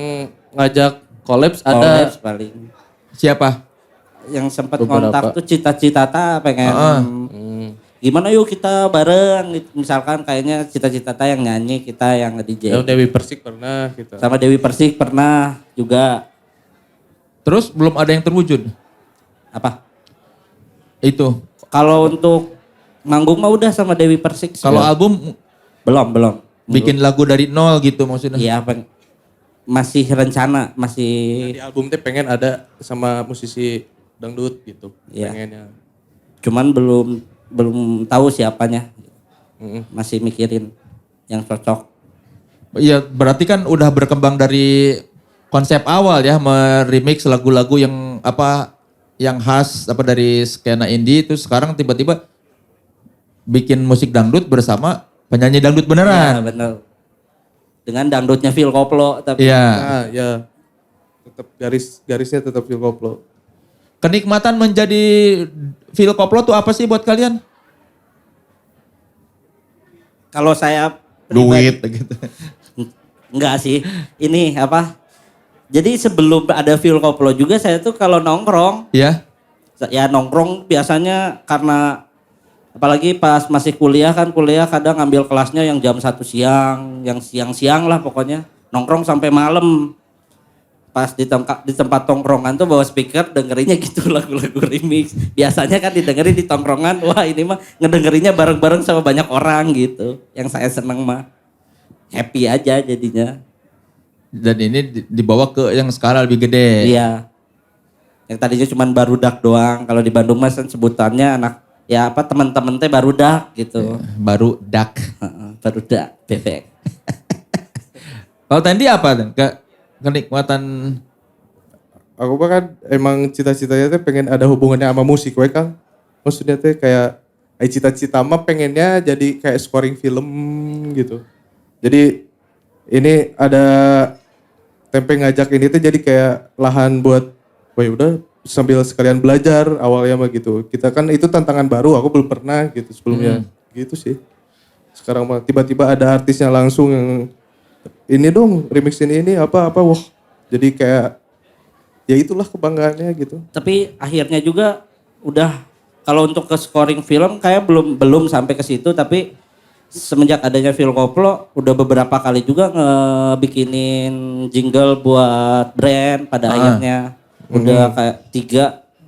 ngajak collabs ada. Collabs paling. Siapa? Yang sempat Beberapa. kontak tuh cita-cita pengen gimana yuk kita bareng gitu. Misalkan kayaknya cita-cita yang nyanyi, kita yang nge-DJ. Yang Dewi Persik pernah kita. Sama Dewi Persik pernah juga. Terus belum ada yang terwujud. Apa? Itu. Kalau untuk manggung mah udah sama Dewi Persik. Kalau album belum. bikin lagu dari nol gitu maksudnya. Iya, masih rencana, masih Di album teh pengen ada sama musisi dangdut gitu. Iya. Pengennya. cuman belum tahu siapanya. Masih mikirin yang cocok. Iya, berarti kan udah berkembang dari konsep awal ya, meremix lagu-lagu yang apa yang khas apa dari skena indie itu sekarang tiba-tiba bikin musik dangdut bersama penyanyi dangdut Ya, beneran. bener. Dengan dangdutnya Phil Koplo tapi Iya. Nah, ya. Tetap garisnya tetap Phil Koplo. Kenikmatan menjadi Phil Koplo tuh apa sih buat kalian? kalau saya Duit gitu. enggak sih. Ini apa? Jadi sebelum ada Phil Koplo juga saya tuh kalau nongkrong, Ya. ya nongkrong biasanya karena apalagi pas masih kuliah kadang ngambil kelasnya yang jam 1 siang, yang siang-siang lah pokoknya. Nongkrong sampai malam. Pas di tempat tongkrongan tuh bawa speaker dengerinnya gitu lagu-lagu remix. Biasanya kan didengerin di tongkrongan, wah ini mah ngedengerinnya bareng-bareng sama banyak orang gitu. Yang saya seneng mah happy aja jadinya. Dan ini dibawa ke yang skala lebih gede. Iya. Yang tadinya cuma barudak doang. Kalau di Bandung mas kan sebutannya anak ya apa teman-teman teh barudak gitu. Baru dak. Barudak bebek. Kalau Tandi apa? Kenikmatan Aku bahkan emang cita-citanya tuh pengen ada hubungannya sama musik, we Kang. Maksudnya tuh kayak cita-cita mah pengennya jadi kayak scoring film gitu. Jadi ini ada Tempe ngajak ini tuh jadi kayak lahan buat, wah udah sambil sekalian belajar awalnya mah gitu. Kita kan itu tantangan baru, aku belum pernah gitu sebelumnya. Gitu sih. Sekarang mah tiba-tiba ada artisnya langsung yang ini dong remixin ini apa wah jadi kayak ya itulah kebanggaannya gitu. Tapi akhirnya juga udah kalau untuk ke scoring film kayak belum sampai ke situ tapi semenjak adanya Phil Koplo udah beberapa kali juga ngebikinin jingle buat brand pada akhirnya udah kayak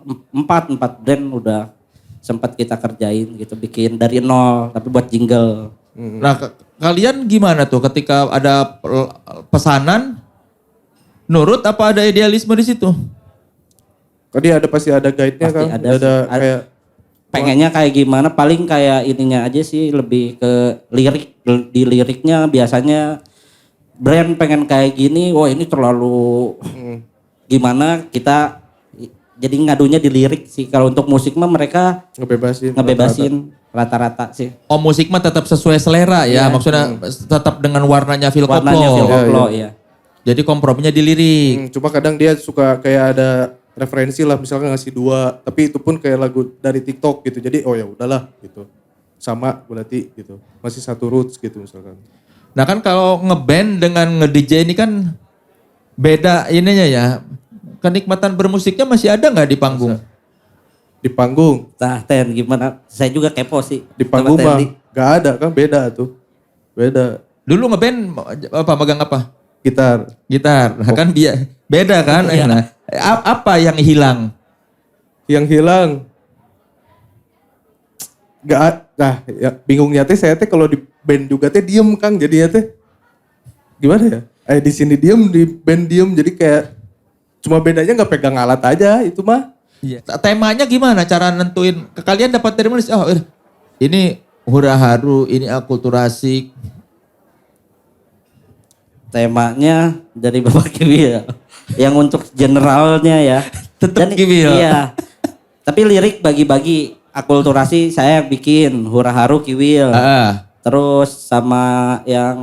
4 brand udah sempat kita kerjain gitu bikin dari nol tapi buat jingle. Nah, kalian gimana tuh ketika ada pesanan, nurut apa ada idealisme di situ? Tadi pasti ada guide-nya Pasti kan. ada Kayak pengennya kayak gimana paling kayak ininya aja sih lebih ke lirik di liriknya biasanya brand pengen kayak gini wah ini terlalu gimana kita jadi ngadunya di lirik sih. Kalau untuk musik mah mereka ngebebasin rata-rata sih. Oh musik mah tetap sesuai selera ya, Iya. maksudnya tetap dengan warnanya Phil Warnanya Phil Koplo. Koplo ya. Jadi komprominya di lirik. Cuma kadang dia suka kayak ada referensi lah, misalkan ngasih 2, tapi itu pun kayak lagu dari TikTok gitu. Jadi oh ya udahlah gitu. Sama berarti gitu. Masih satu roots gitu misalkan. Nah kan kalau ngeband dengan nge-DJ ini kan beda ininya ya. Kenikmatan bermusiknya masih ada nggak di panggung? Di panggung, Nah, Ten gimana? Saya juga kepo sih. di panggung Sama mah Tendi. gak ada kan, beda tuh. Beda. Dulu ngeband apa megang apa? Gitar. Gitar. Nah, kan beda kan? Iya. Nah, apa yang hilang? Yang hilang. Nah ya, bingungnya teh saya teh kalau di band juga teh diem Kang jadinya teh. Gimana ya? Di sini diem, di band diem, jadi kayak cuma bedanya nggak pegang alat aja itu mah. Iya. Temanya gimana cara nentuin? Kalian dapat dari mana? Oh, ini hura haru, ini akulturasi. Temanya dari Bapak Kiwil. Yang untuk generalnya ya. Tetap Dan- Kiwil. Iya. Tapi lirik bagi-bagi. Akulturasi saya yang bikin. Hura haru Kiwil. Ah, Terus sama yang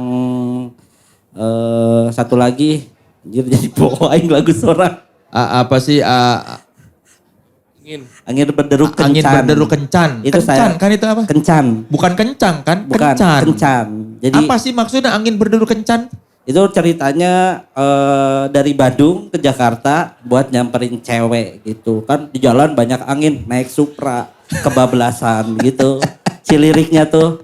satu lagi. Jadi bawain lagu seorang. apa sih? Angin berderu kencan. Angin berderu kencan. Itu Kencan saya. kan itu apa? Kencan. Bukan kencang kan? Bukan Kencan. kencan. Jadi Apa sih maksudnya angin berderu kencan? itu ceritanya dari Bandung ke Jakarta buat nyamperin cewek gitu. Kan di jalan banyak angin, naik Supra, kebablasan gitu. Si liriknya tuh,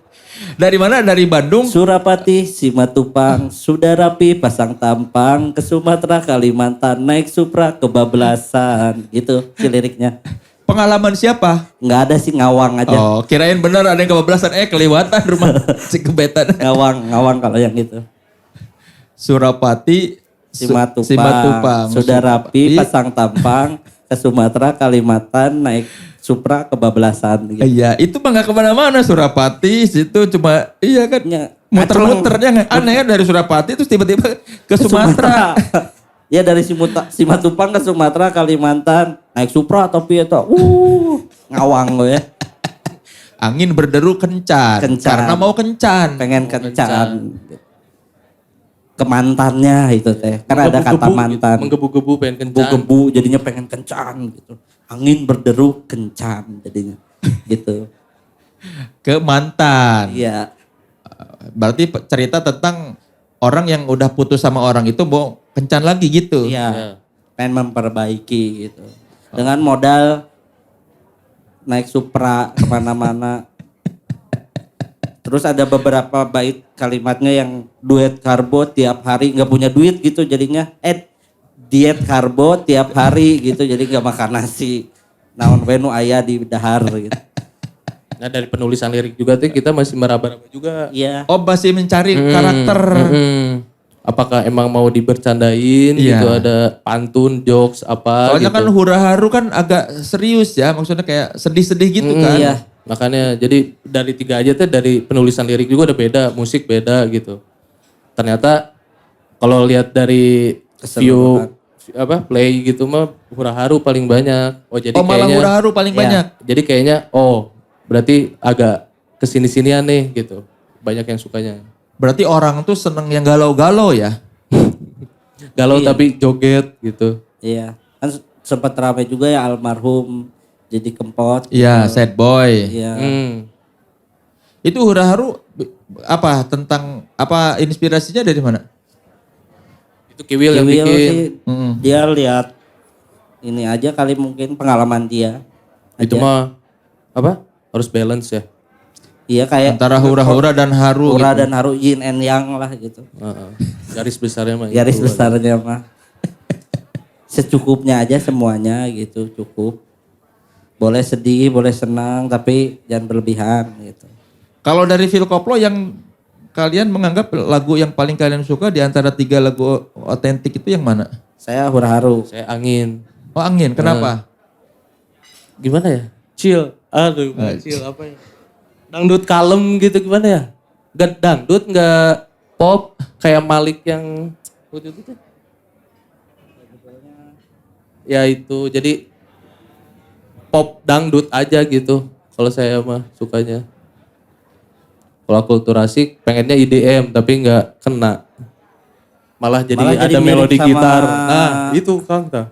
Dari mana? Dari Bandung? Surapati, Simatupang, sudah rapi pasang tampang, ke Sumatera, Kalimantan, naik Supra, kebablasan gitu si liriknya. Pengalaman siapa? Nggak ada sih, ngawang aja. Oh, kirain bener ada yang kebablasan. Kelewatan rumah si kebetan. Ngawang kalau yang gitu. Surapati, Simatupang, sudah rapi pasang tampang, ke Sumatera, Kalimantan, naik Supra, kebablasan gitu. Iya, itu mah gak kemana-mana Surapati, situ cuma iya kan Ya, muter-muternya aneh kan dari Surapati terus tiba-tiba ke Sumatera. Ya dari Simatupang ke Sumatera, Kalimantan, naik Supra tapi itu ngawang lo ya. Angin berderu kencan, Kencan. karena mau kencan. Pengen kencan. Kemantannya itu teh. Karena ada kata mantan. Menggebu-gebu pengen kencan. Gebu jadinya pengen kencan gitu. Angin berderu kencan jadinya. Gitu. Ke mantan. Iya. Berarti cerita tentang orang yang udah putus sama orang itu mau kencan lagi gitu. Iya. Pengen memperbaiki gitu. Dengan modal naik Supra kemana-mana. Terus ada beberapa bait kalimatnya yang duet karbo tiap hari nggak punya duit gitu jadinya. Diet karbo tiap hari gitu jadi nggak makan nasi. Naon wenu aya di dahar gitu. Nah dari penulisan lirik juga tuh kita masih meraba-raba juga. Iya. Oh masih mencari karakter. Apakah emang mau dibercandain Iya. gitu, ada pantun, jokes, apa Soalnya gitu. kan hura haru kan agak serius ya, maksudnya kayak sedih-sedih gitu kan. Iya. Makanya jadi dari 3 aja tuh dari penulisan lirik juga udah beda, musik beda gitu. Ternyata kalau lihat dari view play gitu mah hura haru paling banyak. Oh jadi Malah kayaknya hura haru paling Iya. banyak. jadi kayaknya berarti agak kesini-sinian nih gitu. Banyak yang sukanya. Berarti orang tuh seneng yang galau-galau ya. Galau Iya. tapi joget gitu. Iya. Kan sempat ramai juga ya almarhum jadi Kempot. Iya, sad boy. Iya. Itu hura haru apa tentang apa inspirasinya dari mana? Itu Kiwil yang Kiwil bikin. sih dia lihat ini aja kali mungkin pengalaman dia. Itu mah apa? Harus balance ya. Iya kayak Antara hura-hura dan haru. Hura gitu. dan haru yin and yang lah gitu. Garis besarnya mah. Garis itu. besarnya mah. Secukupnya aja semuanya gitu cukup. Boleh sedih, boleh senang tapi jangan berlebihan gitu. Kalau dari Phil Koplo yang kalian menganggap lagu yang paling kalian suka di antara 3 lagu otentik itu yang mana? Saya hura haru. Saya angin. Oh Angin, kenapa? Gimana ya? Chill. Aduh, chill apa ya? Dangdut kalem gitu gimana ya? Gak dangdut, gak pop. Kayak Malik yang... Ya itu, jadi pop dangdut aja gitu. Kalau saya mah sukanya. Kalau akulturasi pengennya IDM tapi nggak kena. Malah jadi Malah jadi ada mirip melodi sama- gitar. Nah itu Kang tah.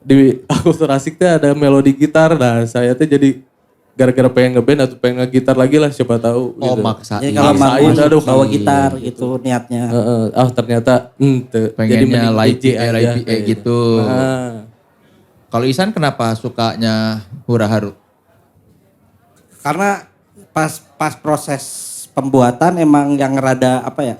Di akulturasi teh ada melodi gitar. Nah saya tuh jadi gara-gara pengen ngeband atau pengen ngegitar lagi lah siapa tahu. Oh gitu. maksain. Jadi kalau Maksain, manggung aduh, bawa Kang. gitar gitu niatnya. Ternyata jadi Pengennya mending live DJ aja kayak kayak gitu. Nah, Kalau Isan kenapa sukanya hura haru? Karena pas proses pembuatan emang yang rada apa ya?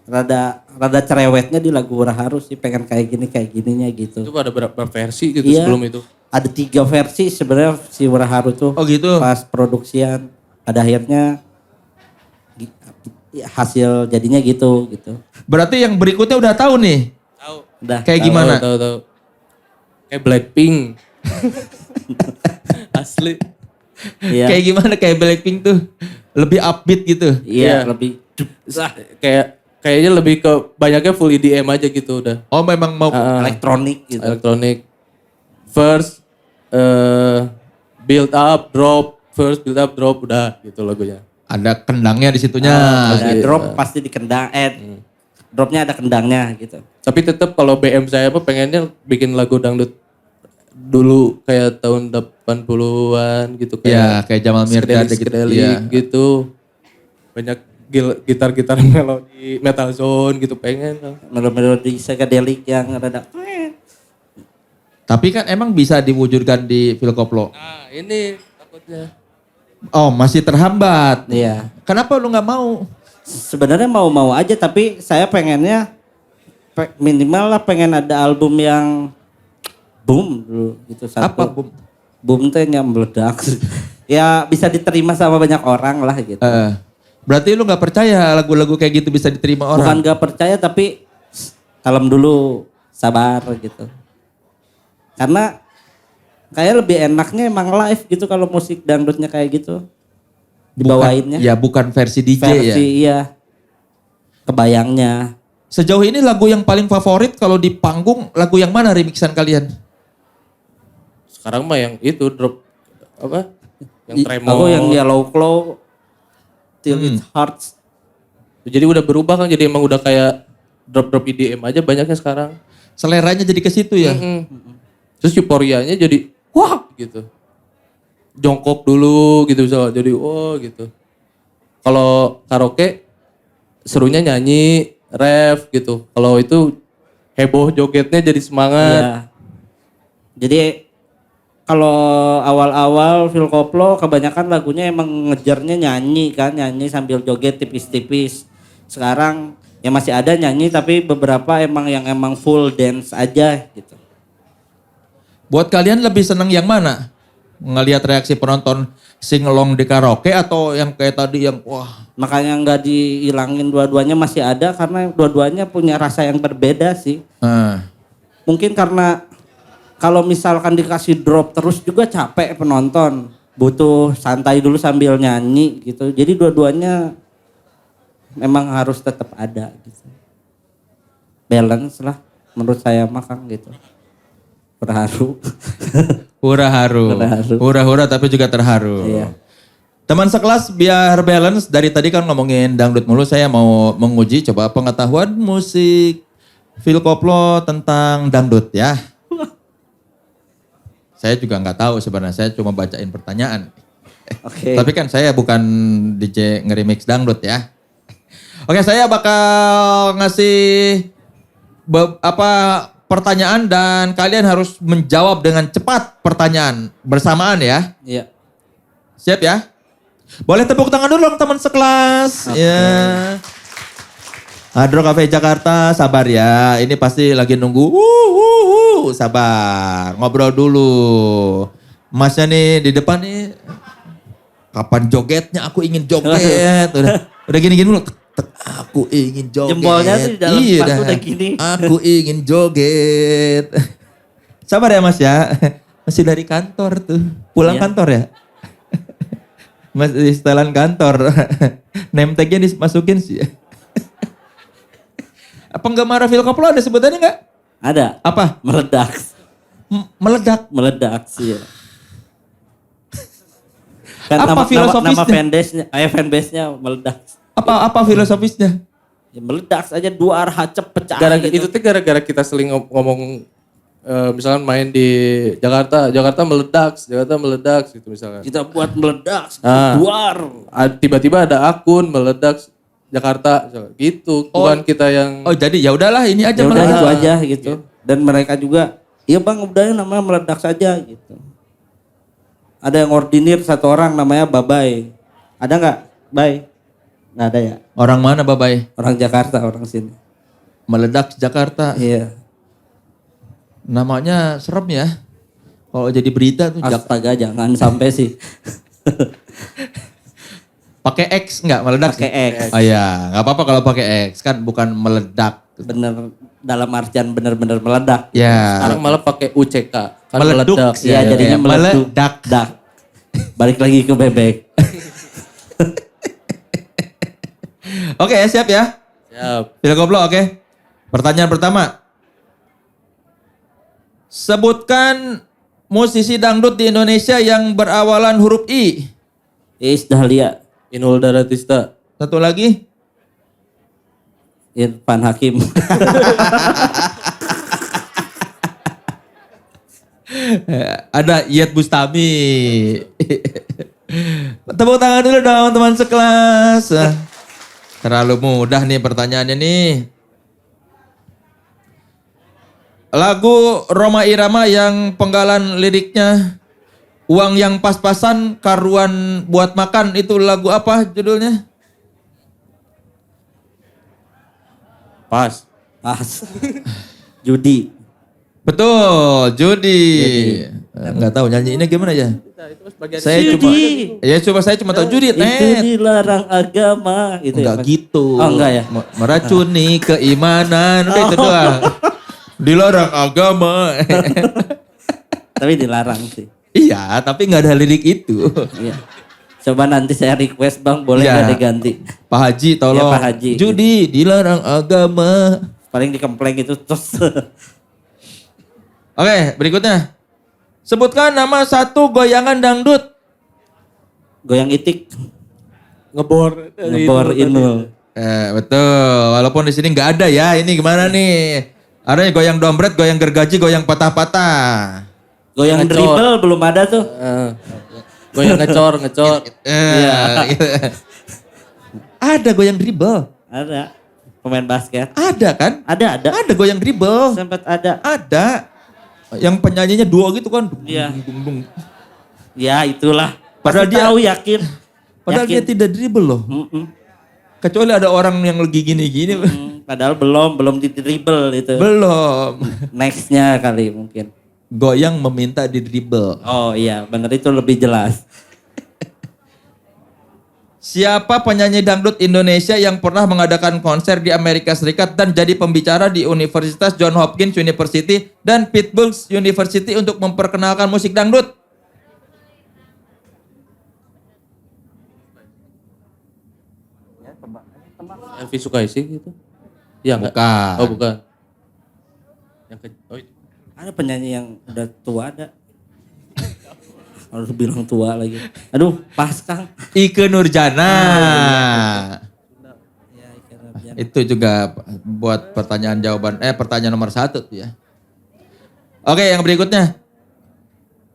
Rada cerewetnya di lagu Hura Haru sih, pengen kayak gininya gitu. itu ada berapa versi gitu Iya. sebelum itu? Ada 3 versi sebenarnya si Hura Haru tuh. Oh gitu. Pas produksian pada akhirnya hasil jadinya gitu. Berarti yang berikutnya udah tahu nih. Tahu. Udah. Kayak gimana? Tahu. Kayak Blackpink. Asli. Iya. Kayak gimana kayak Blackpink tuh? Lebih upbeat gitu. Iya, Iya. lebih Kayaknya lebih ke banyaknya full EDM aja gitu udah. Oh memang mau elektronik gitu. Elektronik. First build up, drop, first build up, drop udah gitu lagunya. ada kendangnya di situnya. Ada drop pasti di kendang, dropnya ada kendangnya gitu. Tapi tetap kalau BM saya apa pengennya bikin lagu dangdut dulu kayak tahun 80-an gitu Iya, kayak Jamal Mirdad gitu. psychedelic Iya. gitu. Banyak gitar-gitar melodi metal zone gitu pengen. Melodi psychedelic yang rada Tapi kan emang bisa diwujudkan di Phil Koplo. Nah ini takutnya. Oh masih terhambat. iya. Kenapa lu nggak mau? Sebenarnya mau-mau aja tapi saya pengennya minimal lah pengen ada album yang boom dulu gitu satu. Apa Bum? Boom tuh yang meledak. Ya bisa diterima sama banyak orang lah gitu. Berarti lu nggak percaya lagu-lagu kayak gitu bisa diterima Bukan orang? gak percaya tapi kalem dulu, sabar gitu. Karena kayak lebih enaknya emang live gitu kalau musik dangdutnya kayak gitu. Dibawainnya. Ya bukan versi DJ Versi ya. iya. Kebayangnya. Sejauh ini lagu yang paling favorit kalau di panggung lagu yang mana remixan kalian? Sekarang mah yang itu drop apa? Yang tremor. Aku yang Yellow Claw, Till It Hurts. Jadi udah berubah kan jadi emang udah kayak drop-drop EDM aja banyaknya sekarang. Seleranya jadi ke situ ya. Terus euforianya jadi wah gitu. Jongkok dulu gitu misalnya jadi wah gitu. Kalau karaoke serunya nyanyi, ref gitu. Kalau itu heboh jogetnya jadi semangat. Iya. Jadi kalau awal-awal Phil Koplo kebanyakan lagunya emang ngejarnya nyanyi kan, nyanyi sambil joget tipis-tipis. Sekarang ya masih ada nyanyi tapi beberapa emang full dance aja gitu. Buat kalian lebih seneng yang mana? Ngelihat reaksi penonton sing-along di karaoke atau yang kayak tadi yang wah. Makanya nggak dihilangin dua-duanya masih ada karena dua-duanya punya rasa yang berbeda sih. Mungkin karena kalau misalkan dikasih drop terus juga capek penonton. Butuh santai dulu sambil nyanyi gitu. Jadi dua-duanya memang harus tetap ada gitu. Balance lah menurut saya mah Kang gitu. Terharu. Hura-haru. Hura-haru. Hura-hura tapi juga terharu. Iya. Teman sekelas biar balance, dari tadi kan ngomongin dangdut mulu, saya mau menguji coba pengetahuan musik Phil Koplo tentang dangdut ya. Saya juga nggak tahu sebenarnya, saya cuma bacain pertanyaan. Oke. Tapi kan saya bukan DJ nge-remix dangdut ya. Oke, saya bakal ngasih pertanyaan dan kalian harus menjawab dengan cepat pertanyaan bersamaan ya. Iya. Siap ya? Boleh tepuk tangan dulu dong teman sekelas. Ya. Hadro Cafe Jakarta, sabar ya. Ini pasti lagi nunggu. Sabar. Ngobrol dulu. Masnya nih di depan nih. Kapan jogetnya? Aku ingin joget. Udah gini-gini dulu. Aku ingin joget. Jempolnya tuh di dalam sepatu udah gini. Aku ingin joget. Sabar ya Mas ya. Masih dari kantor tuh. Pulang Iya. kantor ya? Masih di setelan kantor. Name tag-nya dimasukin sih. Penggemar Phil Koplo ada sebutannya nggak? Ada. Apa? Meledak. Meledak. Meledak sih ya. Kan Apa filosofisnya? nama fanbase-nya meledak. Apa filosofisnya? Ya, meledak aja duar hacep pecah Gara-gara gitu. itu tuh gara-gara kita sering ngomong misalkan main di Jakarta meledak gitu misalkan. Kita buat meledak Ah. duar. Tiba-tiba ada akun meledak Jakarta misalkan. Gitu. Bukan kita yang Oh jadi ya udahlah ini aja Ya udah meledak. itu aja gitu. Dan mereka juga, iya bang udah namanya meledak saja gitu. Ada yang ordinir satu orang namanya Babay. Ada nggak? Bay? Nggak ada ya? Orang mana Babay? Orang Jakarta, orang sini. Meledak Jakarta. Iya. Namanya serem ya. Kalau jadi berita tuh Astaga jangan sampai sih. pakai X enggak meledak? Pakai sih? X. Oh iya, nggak apa-apa kalau pakai X kan bukan meledak. Bener, dalam artian bener-bener meledak. Ya. sekarang malah pakai UCK. Kan Meleduk. meledak. Iya jadinya meledak. Meledak. Dak. Balik lagi ke bebek. Oke, siap ya? Siap. Pilih goblok, oke. Pertanyaan pertama. Sebutkan musisi dangdut di Indonesia yang berawalan huruf I. Iis Dahlia. Inul Daratista. Satu lagi. Irfan Hakim. Ada Iyeth Bustami. Tepuk tangan dulu dong teman sekelas. Terlalu mudah nih pertanyaannya nih. Lagu Rhoma Irama yang penggalan liriknya uang yang pas-pasan karuan buat makan itu lagu apa judulnya? Pas. Pas. Judi. Betul, judi. Enggak tahu nyanyiinnya gimana ya? Saya cuma tahu judi. Itu dilarang agama. Gitu Enggak ya, gitu. Oh enggak ya? Meracuni keimanan. Udah itu doang. Dilarang agama. Tapi dilarang sih. Iya, tapi nggak ada lirik itu. Iya. Coba nanti saya request bang, boleh Iya. nggak diganti? Pak Haji tolong. Ya, Pak Haji. Judi dilarang agama. Paling dikempleng itu terus. Oke, berikutnya. Sebutkan nama satu goyangan dangdut. Goyang itik. Ngebor. Ngebor Inul. Betul. Walaupun di sini nggak ada ya. Ini gimana nih? Ada yang goyang dompret, goyang gergaji, goyang patah-patah. Goyang Ngecor. dribble belum ada tuh. Goyang ngecor. Iya. Ada goyang dribble. Ada. Pemain basket. Ada kan? Ada. Ada goyang dribble. Sempat ada. Ada. Yang penyanyinya duo gitu kan. Iya. Dung, dung. Ya itulah. Padahal Pasti dia- tahu yakin. Padahal dia tidak dribble loh. Mm-mm. Kecuali ada orang yang lagi gini-gini. Padahal belum di dribble itu. Belum. Nextnya kali mungkin. Goyang meminta di dribble. Oh iya bener itu lebih jelas. Siapa penyanyi dangdut Indonesia yang pernah mengadakan konser di Amerika Serikat dan jadi pembicara di Universitas John Hopkins University dan Pittsburgh University untuk memperkenalkan musik dangdut? Elvi Sukaisi gitu. Iya enggak? Bukan. Oh bukan. Ada penyanyi yang udah tua ada. Harus bilang tua lagi. Aduh pas Kang. Ike Nurjana. Ya, ikan Itu juga buat pertanyaan nomor 1 tuh ya. Oke, yang berikutnya.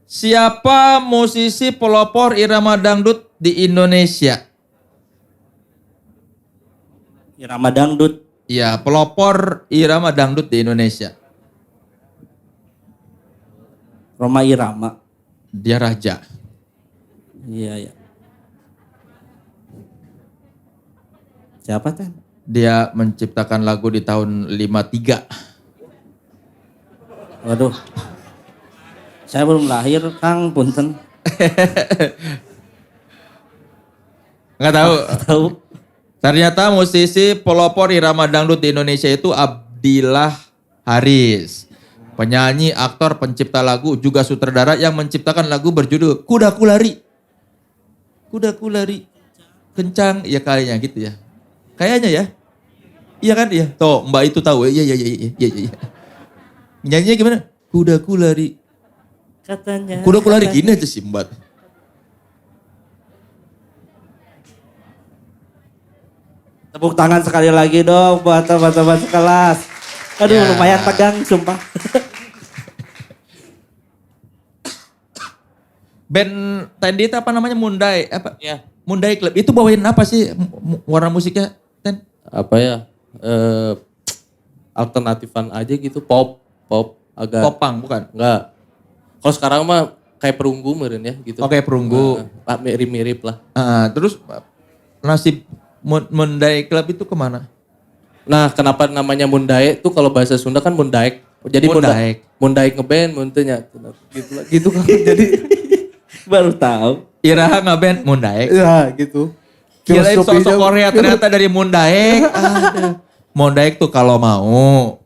Siapa musisi pelopor irama dangdut di Indonesia? Irama dangdut. Ya, pelopor irama dangdut di Indonesia. Rhoma Irama. Dia raja. Iya ya. Siapa kan? Dia menciptakan lagu di tahun 53. Waduh. Saya belum lahir Kang, punten. Nggak tahu. Tahu. Ternyata musisi pelopor irama dangdut di Indonesia itu Abdillah Haris. Penyanyi, aktor, pencipta lagu, juga sutradara yang menciptakan lagu berjudul Kudaku Lari. Kudaku Lari. Kencang, ya kayaknya gitu ya. Kayaknya ya. Iya kan? Iya. Tuh, Mbak itu tahu. Iya. Nyanyinya gimana? Kudaku Lari. Katanya. Kudaku Lari gini aja sih Mbak. Tepuk tangan sekali lagi dong buat teman-teman sekelas. Aduh Ya. lumayan tegang sumpah. Band tadi itu apa namanya Mundai? Apa? Ya. Mundai Club. Itu bawain apa sih warna musiknya? Ten? Apa ya? Alternatifan aja gitu, pop agak Popang bukan? enggak. Kalau sekarang mah kayak perunggu meureun ya gitu. Oke, perunggu. Mirip-mirip lah. Terus nasib Mundai Club itu kemana? Nah, kenapa namanya Mundaek tuh kalau bahasa Sunda kan Mundaek. Jadi Mundaek. Mundaek ngeband muntenya gitu lah. Gitu kan. Jadi Baru tahu. Iraha ngeband Mundai. Ya gitu. Kirain sosok Filosofinya- Korea ternyata dari Mundai. Mundai tuh kalau mau.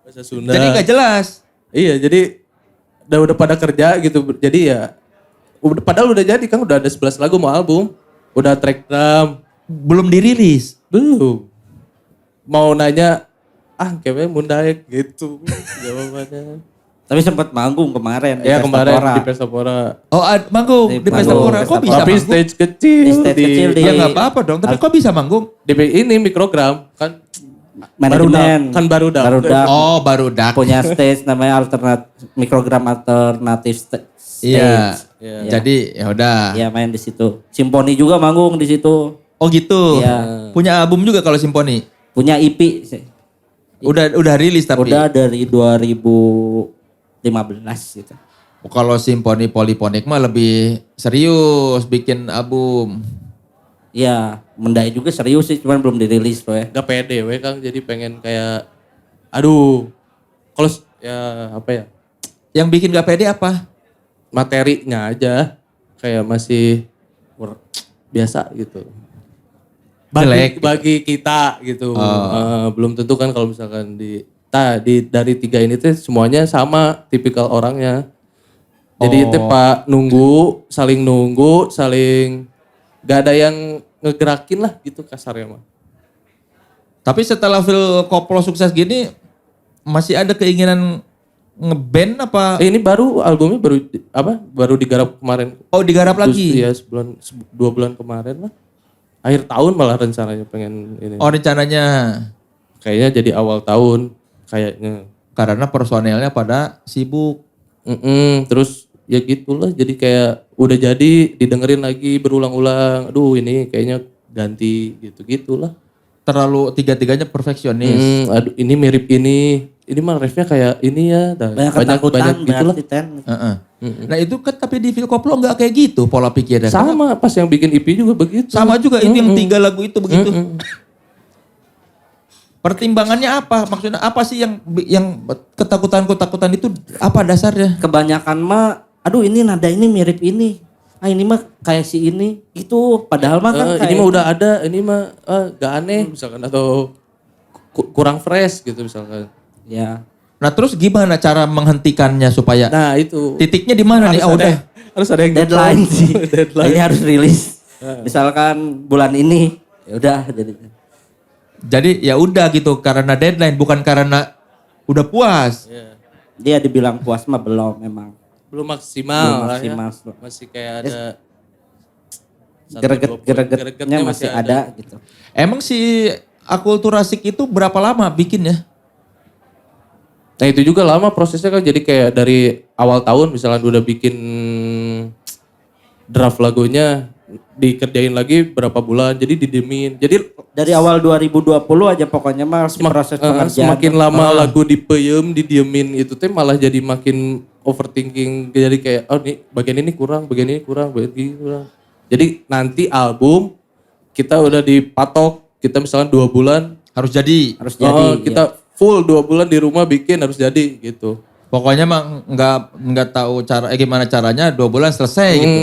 bahasa Sunda. Jadi gak jelas. Iya, jadi udah pada kerja gitu. Jadi ya padahal udah jadi kan udah ada 11 lagu mau album. Udah track drum, Belum dirilis. belum. Mau nanya, kayaknya Mundaek gitu jawabannya. Tapi sempat manggung kemarin di Ya kemarin Pestapora. di Pesapora. Oh manggung di Pesta Manggung, Pora. Kok Pesta bisa Tapi manggung? stage kecil. Di stage kecil di- Ya gak apa-apa dong. Tapi kok bisa manggung? Di ini mikrogram kan Manajemen. Kan Barudak. Barudak. Oh baru dak. Punya stage namanya mikrogram alternatif stage. Iya. Iya. Jadi ya udah. Iya main di situ. Simponi juga manggung di situ. Oh gitu. Iya. Punya album juga kalau Simponi. Punya EP sih. Udah rilis tapi. Udah dari 2015 gitu. Kalau Simponi Poliponik mah lebih serius bikin album. Iya, Mendai juga serius sih, cuman belum dirilis bro ya. Gak pede we Kang, jadi pengen kayak aduh. Kalau ya apa ya? Yang bikin gak pede apa? Materinya aja kayak masih biasa gitu. Jelek gitu. Bagi kita gitu. Belum tentu kan kalau misalkan dari 3 ini tuh semuanya sama tipikal orangnya. Jadi itu Pak nunggu, saling gak ada yang ngegerakin lah gitu kasarnya mah. Tapi setelah Phil Koplo sukses gini, masih ada keinginan ngeband apa? Ini albumnya baru digarap kemarin. Oh digarap lagi? Iya 2 bulan kemarin lah. Akhir tahun malah rencananya pengen ini. Oh rencananya Kayaknya jadi awal tahun kayaknya. karena personelnya pada sibuk. Terus ya gitulah jadi kayak udah jadi didengerin lagi berulang-ulang. Aduh ini kayaknya ganti gitu-gitulah. Terlalu tiga-tiganya perfeksionis. Aduh ini mirip ini. Ini mah refnya kayak ini ya. Banyak ketakutan gitulah. berarti Ten. Heeh. Nah itu kan tapi di Phil Koplo nggak kayak gitu pola pikirnya. Sama pas yang bikin EP juga begitu. Sama juga itu yang 3 lagu itu begitu. Pertimbangannya apa? Maksudnya apa sih yang ketakutan itu apa dasarnya? Kebanyakan mah, aduh ini nada ini mirip ini. Ini mah kayak si ini gitu. Padahal mah kan kayak Ini mah udah ada, ini mah gak aneh misalkan atau kurang fresh gitu misalkan. Ya. Nah terus gimana cara menghentikannya supaya Nah itu titiknya di mana nih? harus ada yang Deadline nyetop. sih. Deadline. Ini harus rilis. Misalkan bulan ini, ya udah Jadi ya udah gitu karena deadline bukan karena udah puas. Iya. dia dibilang puas mah belum memang. Belum maksimal, Belum lah ya. maksimal. Masih kayak ada Gregetnya masih ada gitu. Emang si Akulturasik itu berapa lama bikinnya? Nah itu juga lama prosesnya kan jadi kayak dari awal tahun misalkan udah bikin draft lagunya dikerjain lagi berapa bulan jadi didemin. Jadi Dari awal 2020 aja pokoknya mah proses pengerjaan. semakin lama lagu dipeyem, didiemin itu teh malah jadi makin overthinking. Jadi kayak oh nih bagian ini kurang, bagian ini kurang, bagian ini kurang. Jadi nanti album kita udah dipatok, kita misalkan 2 bulan. Harus jadi. Harus jadi. Kita full 2 bulan di rumah bikin harus jadi gitu. Pokoknya mah nggak tahu gimana caranya 2 bulan selesai gitu.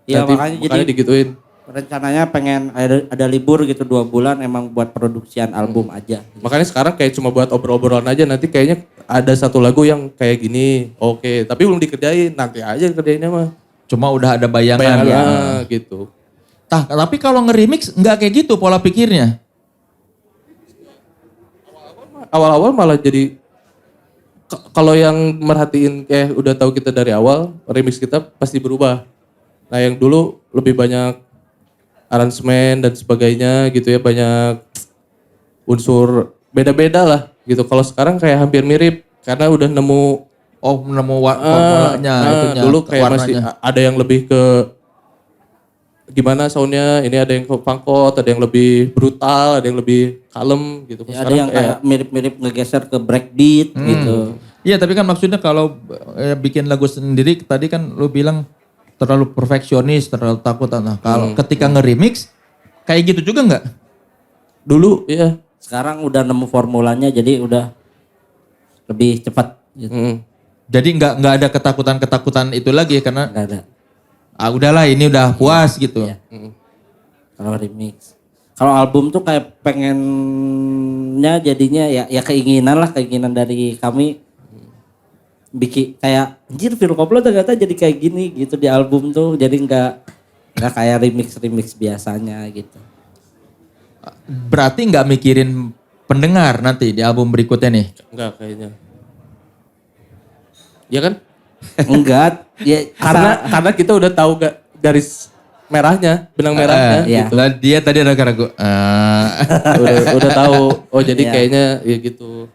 Iya, Nanti makanya jadi- digituin. Rencananya pengen ada libur gitu 2 bulan emang buat produksian album aja. Makanya sekarang kayak cuma buat obrol-obrolan aja nanti kayaknya ada satu lagu yang kayak gini. Oke, tapi belum dikerjain. Nanti aja kerjainnya mah. Cuma udah ada bayangan. Bayangan gitu. Tapi kalau nge-remix nggak kayak gitu pola pikirnya. Awal-awal malah jadi kalau yang merhatiin kayak udah tahu kita dari awal, remix kita pasti berubah. Nah, yang dulu lebih banyak aransemen dan sebagainya gitu ya, banyak unsur beda-beda lah gitu. Kalau sekarang kayak hampir mirip karena udah nemu formulanya itunya, dulu kayak masih warnanya. ada yang lebih ke gimana soundnya, ini ada yang ke funkot, ada yang lebih brutal, ada yang lebih kalem gitu. Ya, ada yang kayak mirip-mirip ngegeser ke breakbeat gitu. Iya, tapi kan maksudnya kalau bikin lagu sendiri tadi kan lu bilang terlalu perfeksionis, terlalu takut. Nah, kalau ketika nge-remix kayak gitu juga nggak? dulu ya. Sekarang udah nemu formulanya jadi udah lebih cepat gitu. Jadi nggak ada ketakutan itu lagi karena Nggak ada. udahlah ini udah puas gitu. Iya. Kalau remix. Kalau album tuh kayak pengennya jadinya ya keinginan dari kami bikin kayak anjir Phil Koplo ternyata jadi kayak gini gitu di album tuh, jadi nggak kayak remix biasanya gitu. Berarti nggak mikirin pendengar nanti di album berikutnya nih. Enggak kayaknya. Ya kan? Enggak, ya Karena kita udah tahu garis merahnya, benang merahnya. Iya. Lah dia tadi ada ragu. Udah tahu. Oh jadi Iya. kayaknya ya gitu.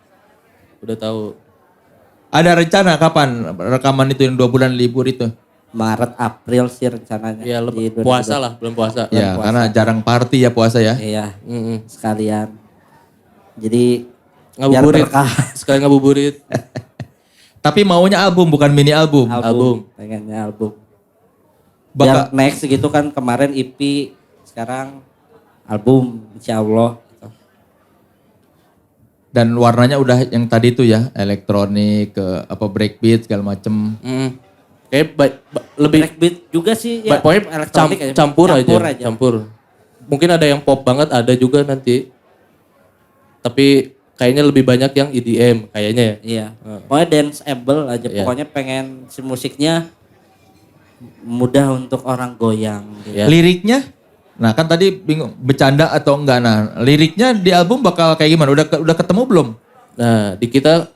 Udah tahu. Ada rencana kapan rekaman itu yang 2 bulan libur itu? Maret April sih rencananya. Ya di 2020. puasa lah, belum puasa. Ya, karena jarang party ya puasa ya. Iya, Mm-mm. sekalian. Jadi Ngabuburit. biar berkah. Sekali ngabuburit. Tapi maunya album bukan mini album. Album. Pengennya album. Biar Bakal next gitu kan, kemarin EP, sekarang album insya Allah. Gitu. dan warnanya udah yang tadi itu ya, elektronik ke breakbeat segala macem. Kayak lebih Breakbeat juga sih ya. pokoknya elektronik aja. campur aja. Campur. Mungkin ada yang pop banget, ada juga nanti. Tapi kayaknya lebih banyak yang EDM kayaknya ya. Iya. Pokoknya danceable aja. Iya. Pokoknya pengen si musiknya mudah untuk orang goyang. Gitu. Ya. Liriknya, nah kan tadi bingung bercanda atau enggak. Nah liriknya di album bakal kayak gimana? Udah ketemu belum? Nah, kita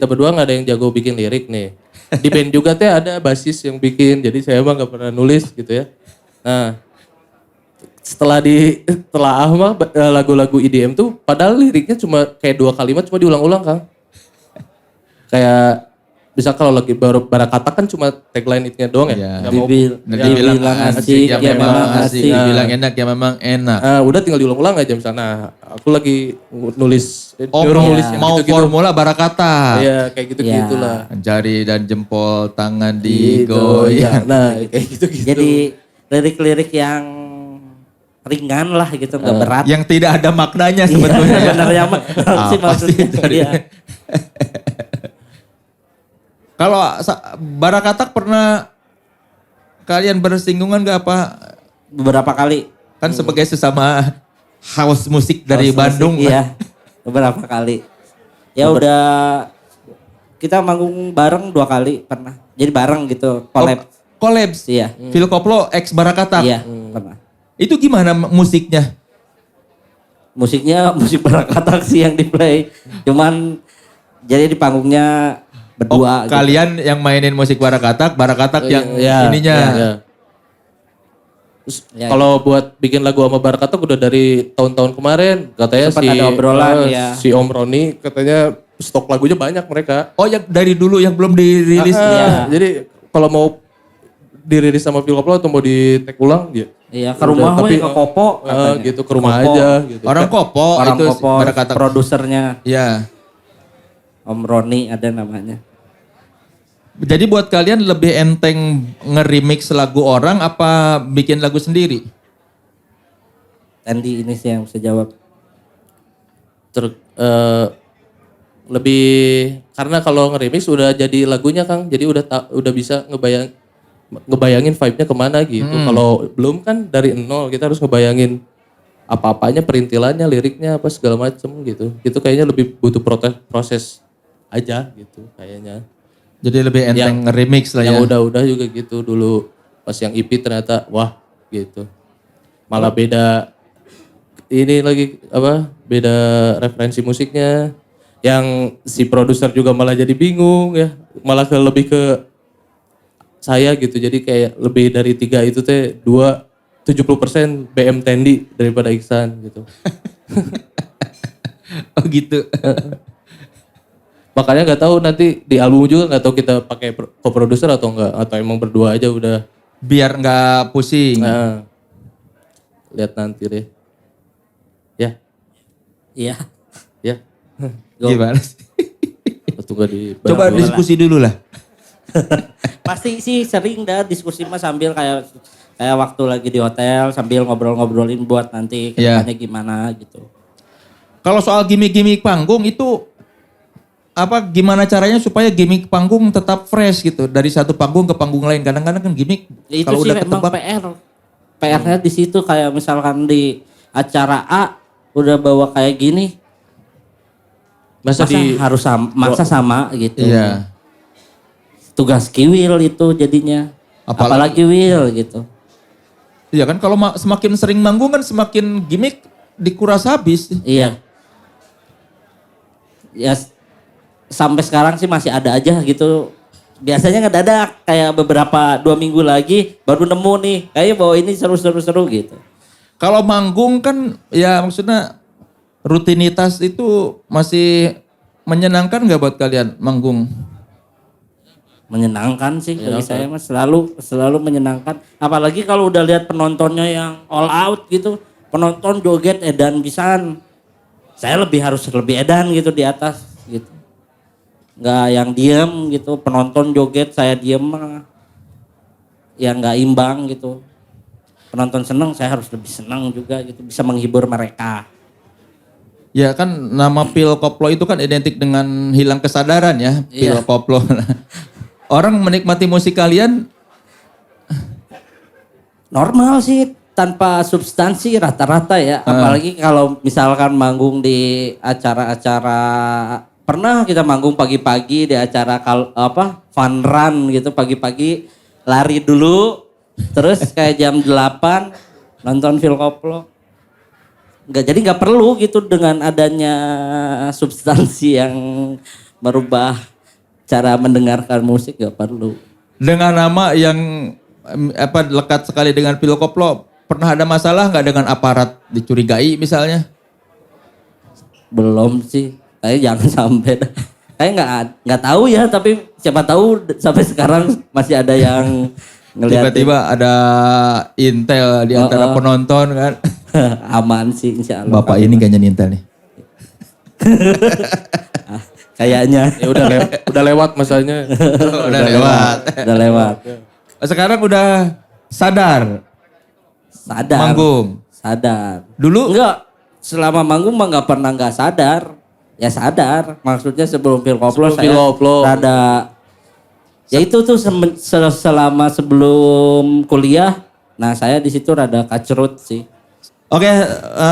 berdua nggak ada yang jago bikin lirik nih. Di band juga teh ada basis yang bikin, jadi saya emang nggak pernah nulis gitu ya. Nah, setelah Ahmad lagu-lagu EDM tuh, padahal liriknya cuma kayak 2 kalimat cuma diulang-ulang Kang. Kayak bisa kalau lagi Barakata kan cuma tagline itnya doang ya. Iya. Nggak mau- Dibilang asik, ya memang asik. asik. Dibilang enak, ya memang enak. Udah tinggal diulang-ulang aja misalnya. Nah, aku lagi nulis, Oh, nyuruh mau, nulis yang mau gitu-gitu. formula Barakata. Iya, kayak gitu-gitu Ya. lah. Jari dan jempol, tangan Gitu, digoyang. ya. Nah, kayak gitu-gitu. Jadi lirik-lirik yang ringan lah gitu, nggak berat. Yang tidak ada maknanya Iya, sebetulnya. sebenarnya mah sih Apa sih maksudnya. tadi? Iya. Kalau Barakatak pernah kalian bersinggungan gak apa? Beberapa kali. Kan sebagai sesama house musik dari House Bandung. musik, iya, beberapa kali. Ya udah kita manggung bareng 2 kali pernah. Jadi bareng gitu, collab. Collabs. Iya. Phil Koplo ex Barakatak. Iya, pernah. Itu gimana musiknya? Musiknya musik Barakatak sih yang di play. Cuman jadi di panggungnya berdua gitu. Kalian yang mainin musik Barakatak yang Iya, ininya. iya. Terus Ya, kalau buat bikin lagu sama Barakata udah dari tahun-tahun kemarin katanya Sempat ada obrolan, ya. si Om Roni katanya stok lagunya banyak mereka. Oh yang dari dulu yang belum dirilis. Iya. Jadi kalau mau dirilis sama Phil Koplo atau mau di take ulang ya. Iya, ke rumah Tapi we, ke Kopo katanya. gitu ke rumah Kopo. aja gitu. Orang Kopo Orang itu Kopo, Barakatak. produsernya Iya. Om Roni ada namanya. Jadi buat kalian lebih enteng nge-remix lagu orang apa bikin lagu sendiri? Andy ini sih yang bisa jawab. Lebih karena kalau nge-remix udah jadi lagunya Kang, jadi udah bisa ngebayangin vibe-nya kemana gitu. Kalau belum kan dari nol kita harus ngebayangin apa-apanya, perintilannya, liriknya apa segala macem gitu. Itu kayaknya lebih butuh proses aja gitu kayaknya. Jadi lebih enteng nge-remix lah ya. Yang udah-udah juga gitu dulu pas yang EP ternyata wah gitu. Malah beda ini lagi beda referensi musiknya. Yang si produser juga malah jadi bingung ya. Malah lebih ke saya gitu. Jadi kayak lebih dari 3 itu teh 2 70% BM Tendi daripada Iksan gitu. Oh gitu. Makanya nggak tahu nanti di album juga nggak tahu kita pakai co-producer atau enggak, atau emang berdua aja udah. Biar nggak pusing. Nah, lihat nanti deh. Ya, Iya. ya. Gimana sih? Atau nggak di. Coba diskusi dulu lah. Pasti sih sering dah diskusi mah sambil kayak waktu lagi di hotel sambil ngobrol-ngobrolin buat nanti Iya. kedepannya gimana gitu. Kalau soal gimmick-gimmick panggung itu gimana caranya supaya gimmick panggung tetap fresh gitu dari satu panggung ke panggung lain. Kadang-kadang kan gimmick Itu kalau sih udah memang ketebak PR. PR-nya di situ kayak misalkan di acara A udah bawa kayak gini. Masa harus sama gitu. Iya. Tugas Kiwil itu jadinya. Apalagi Will gitu. Iya kan kalau semakin sering manggung kan semakin gimmick dikuras habis. Iya. Ya sampai sekarang sih masih ada aja gitu. Biasanya ngedadak kayak beberapa 2 minggu lagi baru nemu nih. Kayaknya bahwa ini seru gitu. Kalau manggung kan ya maksudnya rutinitas itu masih menyenangkan nggak buat kalian manggung? Menyenangkan sih bagi saya mah selalu menyenangkan. Apalagi kalau udah lihat penontonnya yang all out gitu. Penonton joget edan pisan. Saya harus lebih edan gitu di atas gitu. Nggak yang diem gitu, penonton joget saya diem mah. Yang nggak imbang gitu. Penonton seneng, saya harus lebih senang juga gitu, bisa menghibur mereka. Ya kan nama pil koplo itu kan identik dengan hilang kesadaran ya, pil Iya. koplo. Orang menikmati musik kalian Normal sih, tanpa substansi rata-rata ya. Apalagi kalau misalkan manggung di acara-acara, pernah kita manggung pagi-pagi di acara fun run gitu, pagi-pagi lari dulu, terus kayak jam 8 nonton film koplo. Jadi nggak perlu gitu dengan adanya substansi yang merubah cara mendengarkan musik, nggak perlu. dengan nama yang lekat sekali dengan pil koplo, pernah ada masalah nggak dengan aparat dicurigai misalnya? Belum sih, kayak jangan sampai. Kayak nggak tahu ya, tapi siapa tahu sampai sekarang masih ada yang ngeliatin. Tiba-tiba ada intel di antara penonton kan. Aman sih insya Allah. Bapak ini kayaknya intel nih. Kayaknya. Ya udah lewat masanya. Udah lewat. Udah lewat. Sekarang udah sadar Sadar. manggung. Sadar. Dulu Enggak, selama manggung mah nggak pernah nggak sadar. Ya sadar, maksudnya sebelum Phil Koplo Sebelum saya Phil Koplo. rada. Ya itu tuh selama sebelum kuliah, nah saya di situ rada kacrut sih. Oke,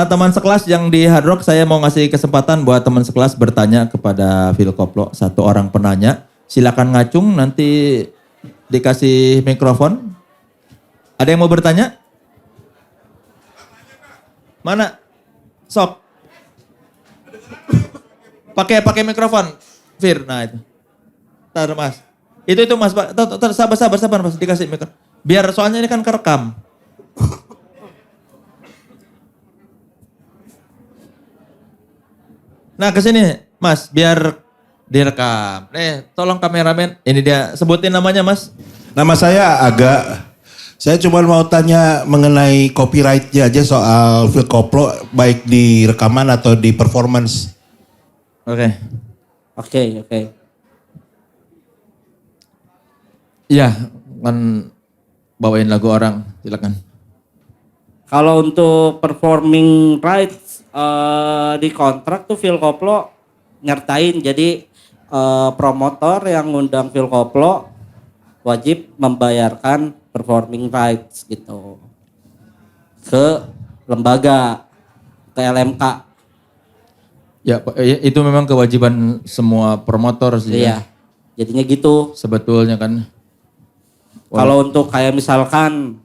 teman sekelas yang di Hard Rock, saya mau ngasih kesempatan buat teman sekelas bertanya kepada Phil Koplo. Satu orang penanya, silakan ngacung, nanti dikasih mikrofon. Ada yang mau bertanya? Mana? Sok. Pakai mikrofon, Fir. Nah itu. Tar Mas. Itu Mas. Sabar Mas, dikasih mikrofon. Biar soalnya ini kan kerekam. Nah kesini Mas, biar direkam. Tolong kameramen. Ini dia, sebutin namanya Mas. Nama saya saya cuma mau tanya mengenai copyrightnya aja soal Phil Koplo, baik di rekaman atau di performance. Oke. Oke. Iya, kan bawain lagu orang, silakan. Kalau untuk performing rights di kontrak tuh Phil Koplo nyertain, jadi promotor yang ngundang Phil Koplo wajib membayarkan performing rights gitu ke lembaga, ke LMK. Ya, itu memang kewajiban semua promotor sih. Iya, jadinya gitu. Sebetulnya kan. Kalau untuk kayak misalkan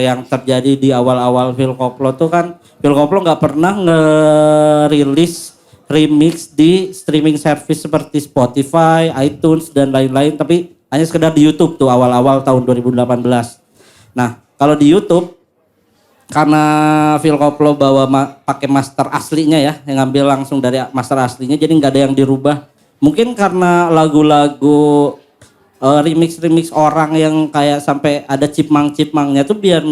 yang terjadi di awal-awal Phil Koplo tuh kan, Phil Koplo nggak pernah ngerilis remix di streaming service seperti Spotify, iTunes dan lain-lain, tapi hanya sekedar di YouTube tuh awal-awal tahun 2018. Nah, kalau di YouTube karena Phil Koplo bawa pakai master aslinya ya, yang ngambil langsung dari master aslinya, jadi nggak ada yang dirubah. Mungkin karena lagu-lagu remix orang yang kayak sampai ada cipmang-cipmangnya tuh biar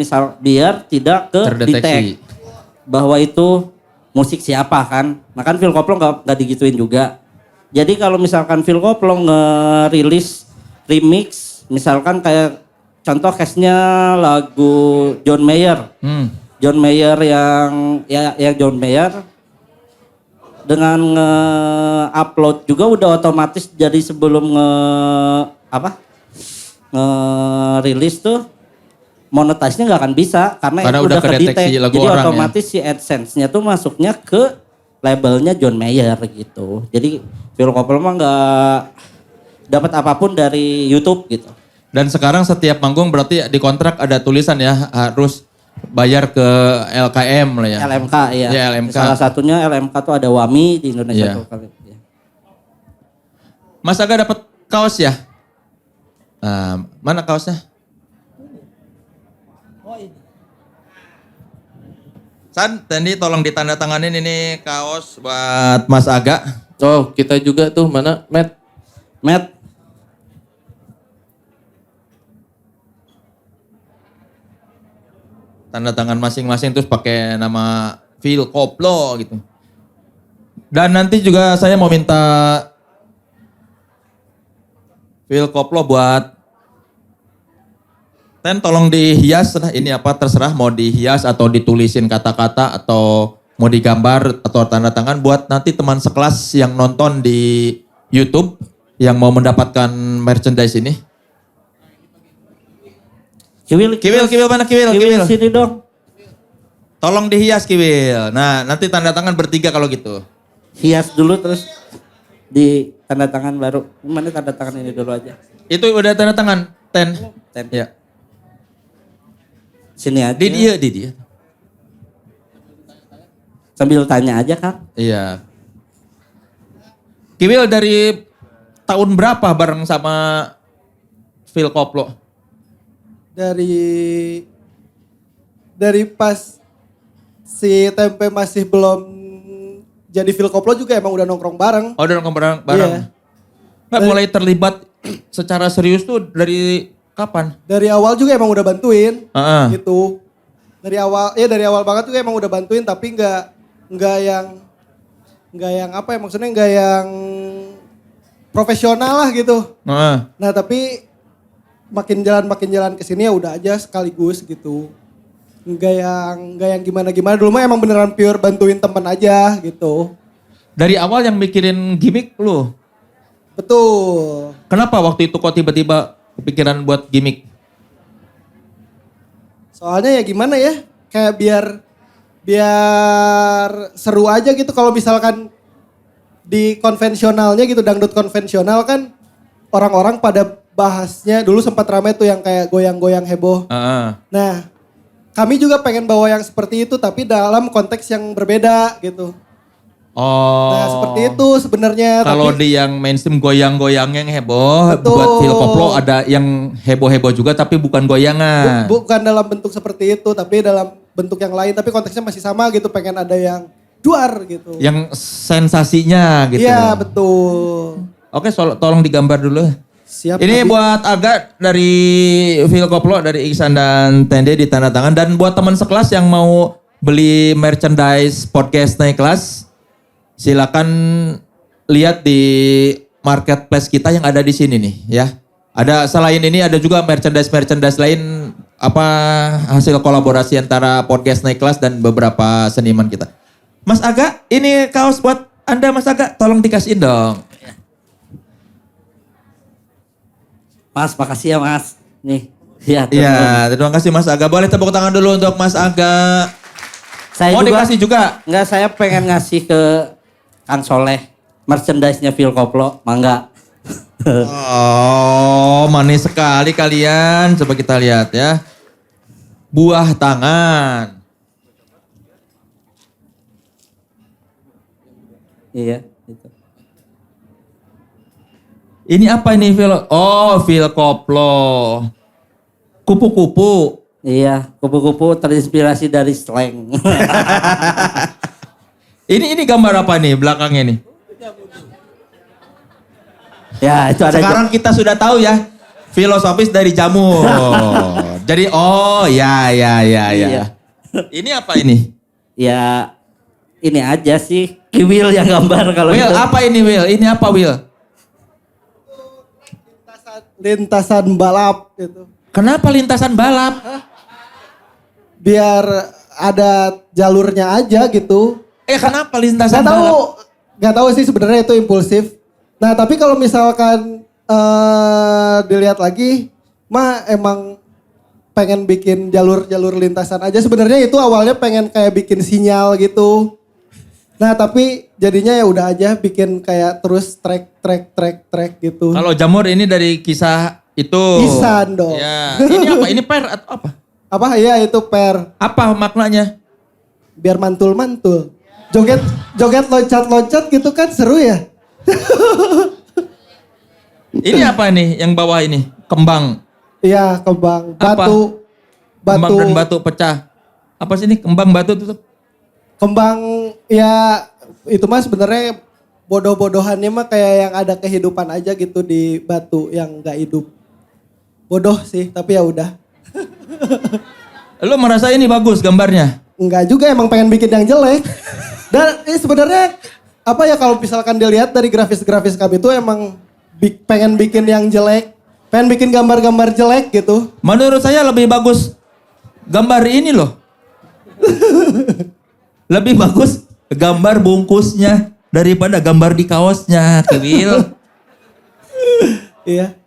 tidak ke Terdeteksi. detect bahwa itu musik siapa kan. Nah kan Phil Koplo nggak digituin juga. Jadi kalau misalkan Phil Koplo ngerilis remix, misalkan kayak contoh case-nya lagu John Mayer. John Mayer yang John Mayer dengan nge-upload juga udah otomatis, jadi sebelum nge-release tuh monetisnya nggak akan bisa karena itu udah kedeteksi ke-detect. lagu Jadi orang ya. otomatis si AdSense-nya tuh masuknya ke labelnya John Mayer gitu. Jadi Phil Koplo mah nggak dapat apapun dari YouTube gitu. Dan sekarang setiap manggung berarti di kontrak ada tulisan ya, harus bayar ke LKM lah ya. LMK ya. Ya, LMK. Salah satunya LMK tuh ada WAMI di Indonesia Iya. tuh kali. Ya. Mas Aga dapat kaos ya? Nah, mana kaosnya? San, tadi tolong ditandatanganin ini kaos buat Mas Aga. Oh, kita juga tuh mana, Matt? Matt, Tanda tangan masing-masing terus pakai nama Phil Koplo gitu. Dan nanti juga saya mau minta Phil Koplo buat tolong dihias. Nah, ini apa terserah mau dihias atau ditulisin kata-kata atau mau digambar atau tanda tangan buat nanti teman sekelas yang nonton di YouTube yang mau mendapatkan merchandise ini. Kiwil mana Kiwil? sini dong. Tolong dihias Kiwil. Nah, nanti tanda tangan bertiga kalau gitu. Hias dulu terus di tanda tangan baru. Mana tanda tangan ini dulu aja. Itu udah tanda tangan, Ten. Ya. Sini aja. Di dia. Sambil tanya aja kan. Iya. Kiwil dari tahun berapa bareng sama Phil Koplo? Dari pas si Tempe masih belum jadi Phil Koplo juga emang udah nongkrong bareng. Oh, udah nongkrong bareng. Iya. Nah, mulai terlibat secara serius tuh dari kapan? Dari awal juga emang udah bantuin Heeh. gitu. Dari awal banget juga emang udah bantuin, tapi nggak yang apa ya, maksudnya nggak yang profesional lah gitu. Heeh. Nah tapi makin jalan kesini ya udah aja sekaligus gitu. Nggak yang gimana dulu mah emang beneran pure bantuin temen aja gitu. Dari awal yang mikirin gimmick lu. Betul. Kenapa waktu itu kok tiba-tiba kepikiran buat gimmick? Soalnya ya gimana ya, kayak biar seru aja gitu kalau misalkan di konvensionalnya gitu, dangdut konvensional kan orang-orang pada bahasnya dulu sempat ramai tuh yang kayak goyang-goyang heboh. Heeh. Nah, kami juga pengen bawa yang seperti itu tapi dalam konteks yang berbeda gitu. Oh. Nah, seperti itu sebenarnya. Kalau tapi di yang mainstream goyang-goyang yang heboh, Betul. buat Phil Koplo ada yang heboh-heboh juga tapi bukan goyangan. bukan dalam bentuk seperti itu, tapi dalam bentuk yang lain. Tapi konteksnya masih sama gitu, pengen ada yang duar gitu. Yang sensasinya gitu. Iya, betul. Oke, tolong digambar dulu. Siap. Ini Abi. buat Aga dari Phil Koplo, dari Iksan dan Tende di tanda tangan. Dan buat teman sekelas yang mau beli merchandise podcast naik kelas, silakan lihat di marketplace kita yang ada di sini nih ya. Ada selain ini ada juga merchandise lain apa hasil kolaborasi antara podcast naik kelas dan beberapa seniman kita. Mas Aga, ini kaos buat Anda Mas Aga, tolong dikasihin dong. Mas, makasih ya Mas. Nih. Ya, Iya, terima kasih Mas Aga. Boleh tepuk tangan dulu untuk Mas Aga. Saya Mau juga, dikasih juga? Enggak, saya pengen ngasih ke Kang Soleh merchandise-nya Phil Koplo, mangga. Oh, manis sekali kalian. Coba kita lihat ya. Buah tangan. Iya, itu. Ini apa ini Phil? Oh, Phil Koplo. Kupu-kupu. Iya, kupu-kupu terinspirasi dari slang. Ini gambar apa nih belakangnya nih? Ya, itu ada. Sekarang kita sudah tahu ya filosofis dari jamur. Jadi ya. Iya. Ini apa ini? Ya, ini aja sih. Kiwil yang gambar kalau Will, itu. apa ini Will? Ini apa Will? Lintasan balap gitu. Kenapa lintasan balap? Biar ada jalurnya aja gitu. Kenapa lintasan Gak tahu, balap? gak tahu sih sebenarnya itu impulsif. Nah tapi kalau misalkan dilihat lagi, mah emang pengen bikin jalur-jalur lintasan aja. Sebenarnya itu awalnya pengen kayak bikin sinyal gitu. Nah tapi jadinya ya udah aja bikin kayak terus track gitu. Kalau jamur ini dari kisah itu. Isan dong. Ya. Ini apa? Ini per atau apa? Apa? Iya itu per. Apa maknanya? Biar mantul-mantul. Joget loncat-loncat gitu kan seru ya. Ini apa nih yang bawah ini? Kembang. Iya kembang. Apa? Kembang dan batu pecah. Apa sih ini kembang batu tuh? Kembang ya itu mah sebenarnya bodoh-bodohannya mah kayak yang ada kehidupan aja gitu di batu yang nggak hidup. Bodoh sih tapi ya udah. Lu merasa ini bagus gambarnya? Enggak juga emang pengen bikin yang jelek. Dan sebenarnya apa ya kalau misalkan dilihat dari grafis-grafis kami itu emang pengen bikin yang jelek. Pengen bikin gambar-gambar jelek gitu. Menurut saya lebih bagus gambar ini loh. Lebih bagus gambar bungkusnya daripada gambar di kaosnya, Kiwil. Iya.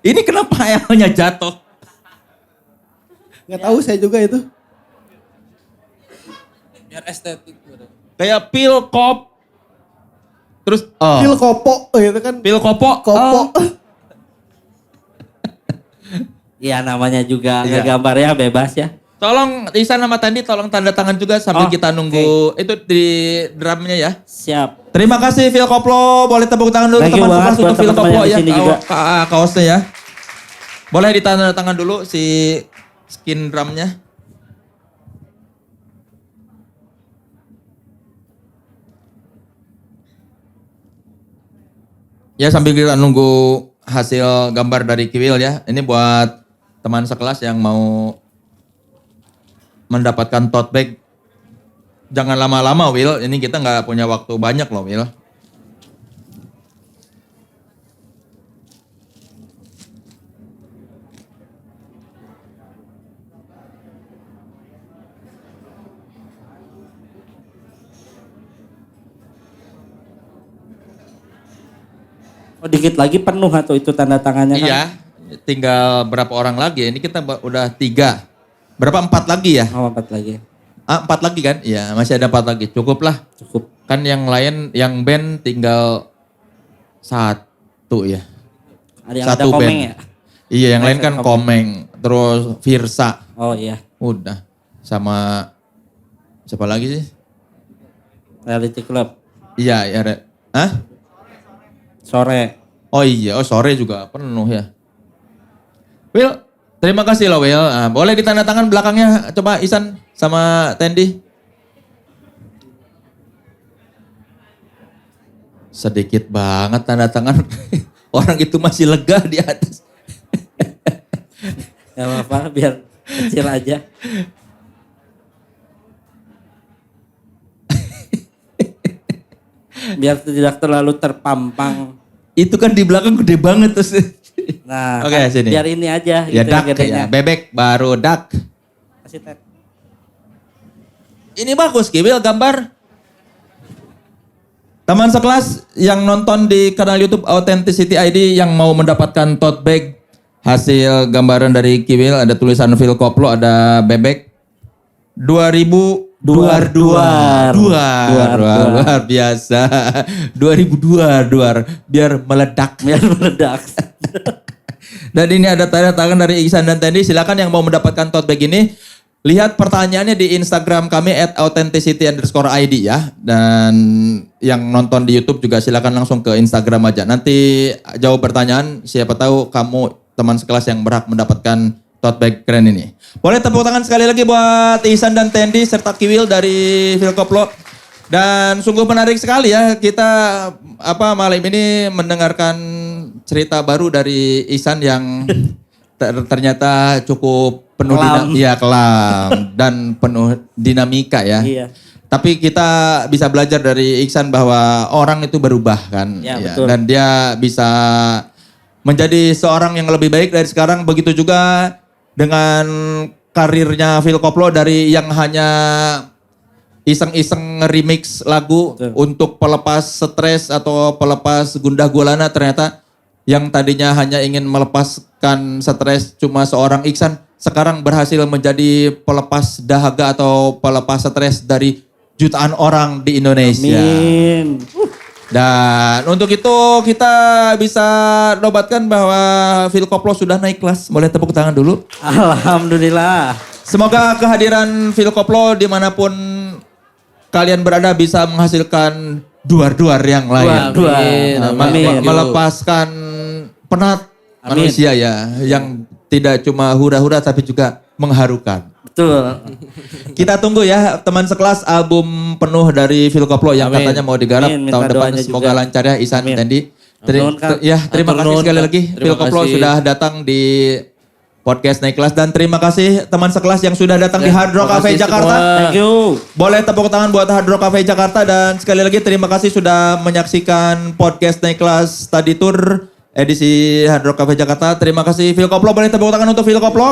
Ini kenapa airnya jatuh? Nggak tahu saya juga itu. Biar estetik. Kayak pil kop. Terus Pil kopo gitu kan. pil kopo. Kopo. Ya namanya juga Iya. ngegambarnya bebas ya. Tolong Isan sama Tandi tolong tanda tangan juga sambil kita nunggu itu di drumnya ya. Siap. Terima kasih Phil Koplo, boleh tepuk tangan dulu Thank you teman banget sekelas buat untuk Phil teman-teman Koplo yang ya, di sini juga. kaosnya ya. Boleh ditanda tangan dulu si skin drumnya. Ya sambil kita nunggu hasil gambar dari Kiwil ya. Ini buat teman sekelas yang mau mendapatkan tote bag. Jangan lama-lama Will, ini kita nggak punya waktu banyak loh Will. Oh dikit lagi penuh atau itu tanda tangannya kan? Iya, tinggal berapa orang lagi? Ini kita udah 3. Berapa 4 lagi ya? Oh 4 lagi. 4 lagi kan? Iya, masih ada 4 lagi. Cukup lah. Cukup. Kan yang lain, yang band tinggal 1 ya. Ada yang ada komeng ya? Iya, yang lain kan Komeng. Terus Virsa. Oh iya. Udah. Sama siapa lagi sih? Reality Club. Iya, ya. Hah? Sore. Oh iya, sore juga penuh ya. Will, terima kasih loh Will. Boleh ditanda tangan belakangnya coba Isan sama Tendi. Sedikit banget tanda tangan. Orang itu masih lega di atas. Gak apa-apa biar kecil aja. Biar tidak terlalu terpampang. Itu kan di belakang gede banget terus. Nah, Oke, kan sini. biar ini aja Ya gitu dak gedenya. ya, bebek baru dak. Kasih tab. Ini bagus Kiwil gambar. Teman sekelas yang nonton di kanal YouTube Authenticity ID yang mau mendapatkan tote bag hasil gambaran dari Kiwil, ada tulisan Phil Koplo, ada bebek. 2000 Duar. luar biasa. 2002 biar meledak. Biar meledak. Dan ini ada tanda tangan dari Ihsan dan Tendi. Silakan yang mau mendapatkan tote bag ini, lihat pertanyaannya di Instagram kami @authenticity_id ya. Dan yang nonton di YouTube juga silakan langsung ke Instagram aja. Nanti jawab pertanyaan, siapa tahu kamu teman sekelas yang berhak mendapatkan tote bag keren ini. Boleh tepuk tangan sekali lagi buat Ihsan dan Tendi serta Kiwil dari Philkoplo. Dan sungguh menarik sekali ya kita malam ini mendengarkan cerita baru dari Ihsan yang ternyata cukup penuh kelam dan penuh dinamika ya. Iya. Tapi kita bisa belajar dari Ihsan bahwa orang itu berubah kan. Ya, betul. Dan dia bisa menjadi seorang yang lebih baik dari sekarang. Begitu juga dengan karirnya Philkoplo dari yang hanya iseng-iseng remix lagu untuk pelepas stres atau pelepas gundah gulana, ternyata yang tadinya hanya ingin melepaskan stres cuma seorang Ihsan sekarang berhasil menjadi pelepas dahaga atau pelepas stres dari jutaan orang di Indonesia. Amin. Dan untuk itu kita bisa nobatkan bahwa Philkoplo sudah naik kelas. Boleh tepuk tangan dulu. Alhamdulillah. Semoga kehadiran Philkoplo dimanapun kalian berada bisa menghasilkan duar-duar yang lain. Amin. Melepaskan penat manusia ya. Yang tidak cuma hura-hura tapi juga mengharukan. Betul. Kita tunggu ya teman sekelas album penuh dari Philkoplo yang katanya mau digarap tahun depan. Semoga lancar ya Ihsan Tendi. Terima kasih sekali lagi Philkoplo sudah datang di podcast Naik Kelas. Dan terima kasih teman sekelas yang sudah datang di Hard Rock Cafe Jakarta. Thank you. Boleh tepuk tangan buat Hard Rock Cafe Jakarta. Dan sekali lagi terima kasih sudah menyaksikan podcast Naik Kelas Study Tour edisi Hard Rock Cafe Jakarta. Terima kasih Philkoplo. Boleh tepuk tangan untuk Philkoplo.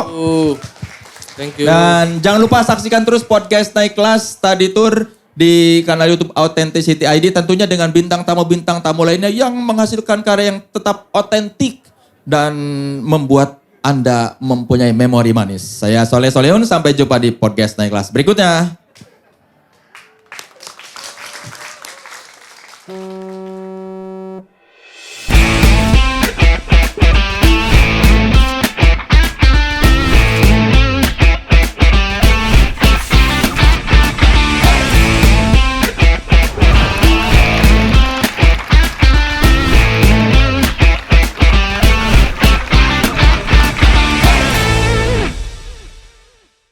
Thank you. Dan jangan lupa saksikan terus podcast Naik Kelas Study Tour di kanal YouTube Authenticity ID, tentunya dengan bintang tamu lainnya yang menghasilkan karya yang tetap otentik dan membuat Anda mempunyai memori manis. Saya Soleh Solehun, sampai jumpa di podcast Naik Kelas berikutnya.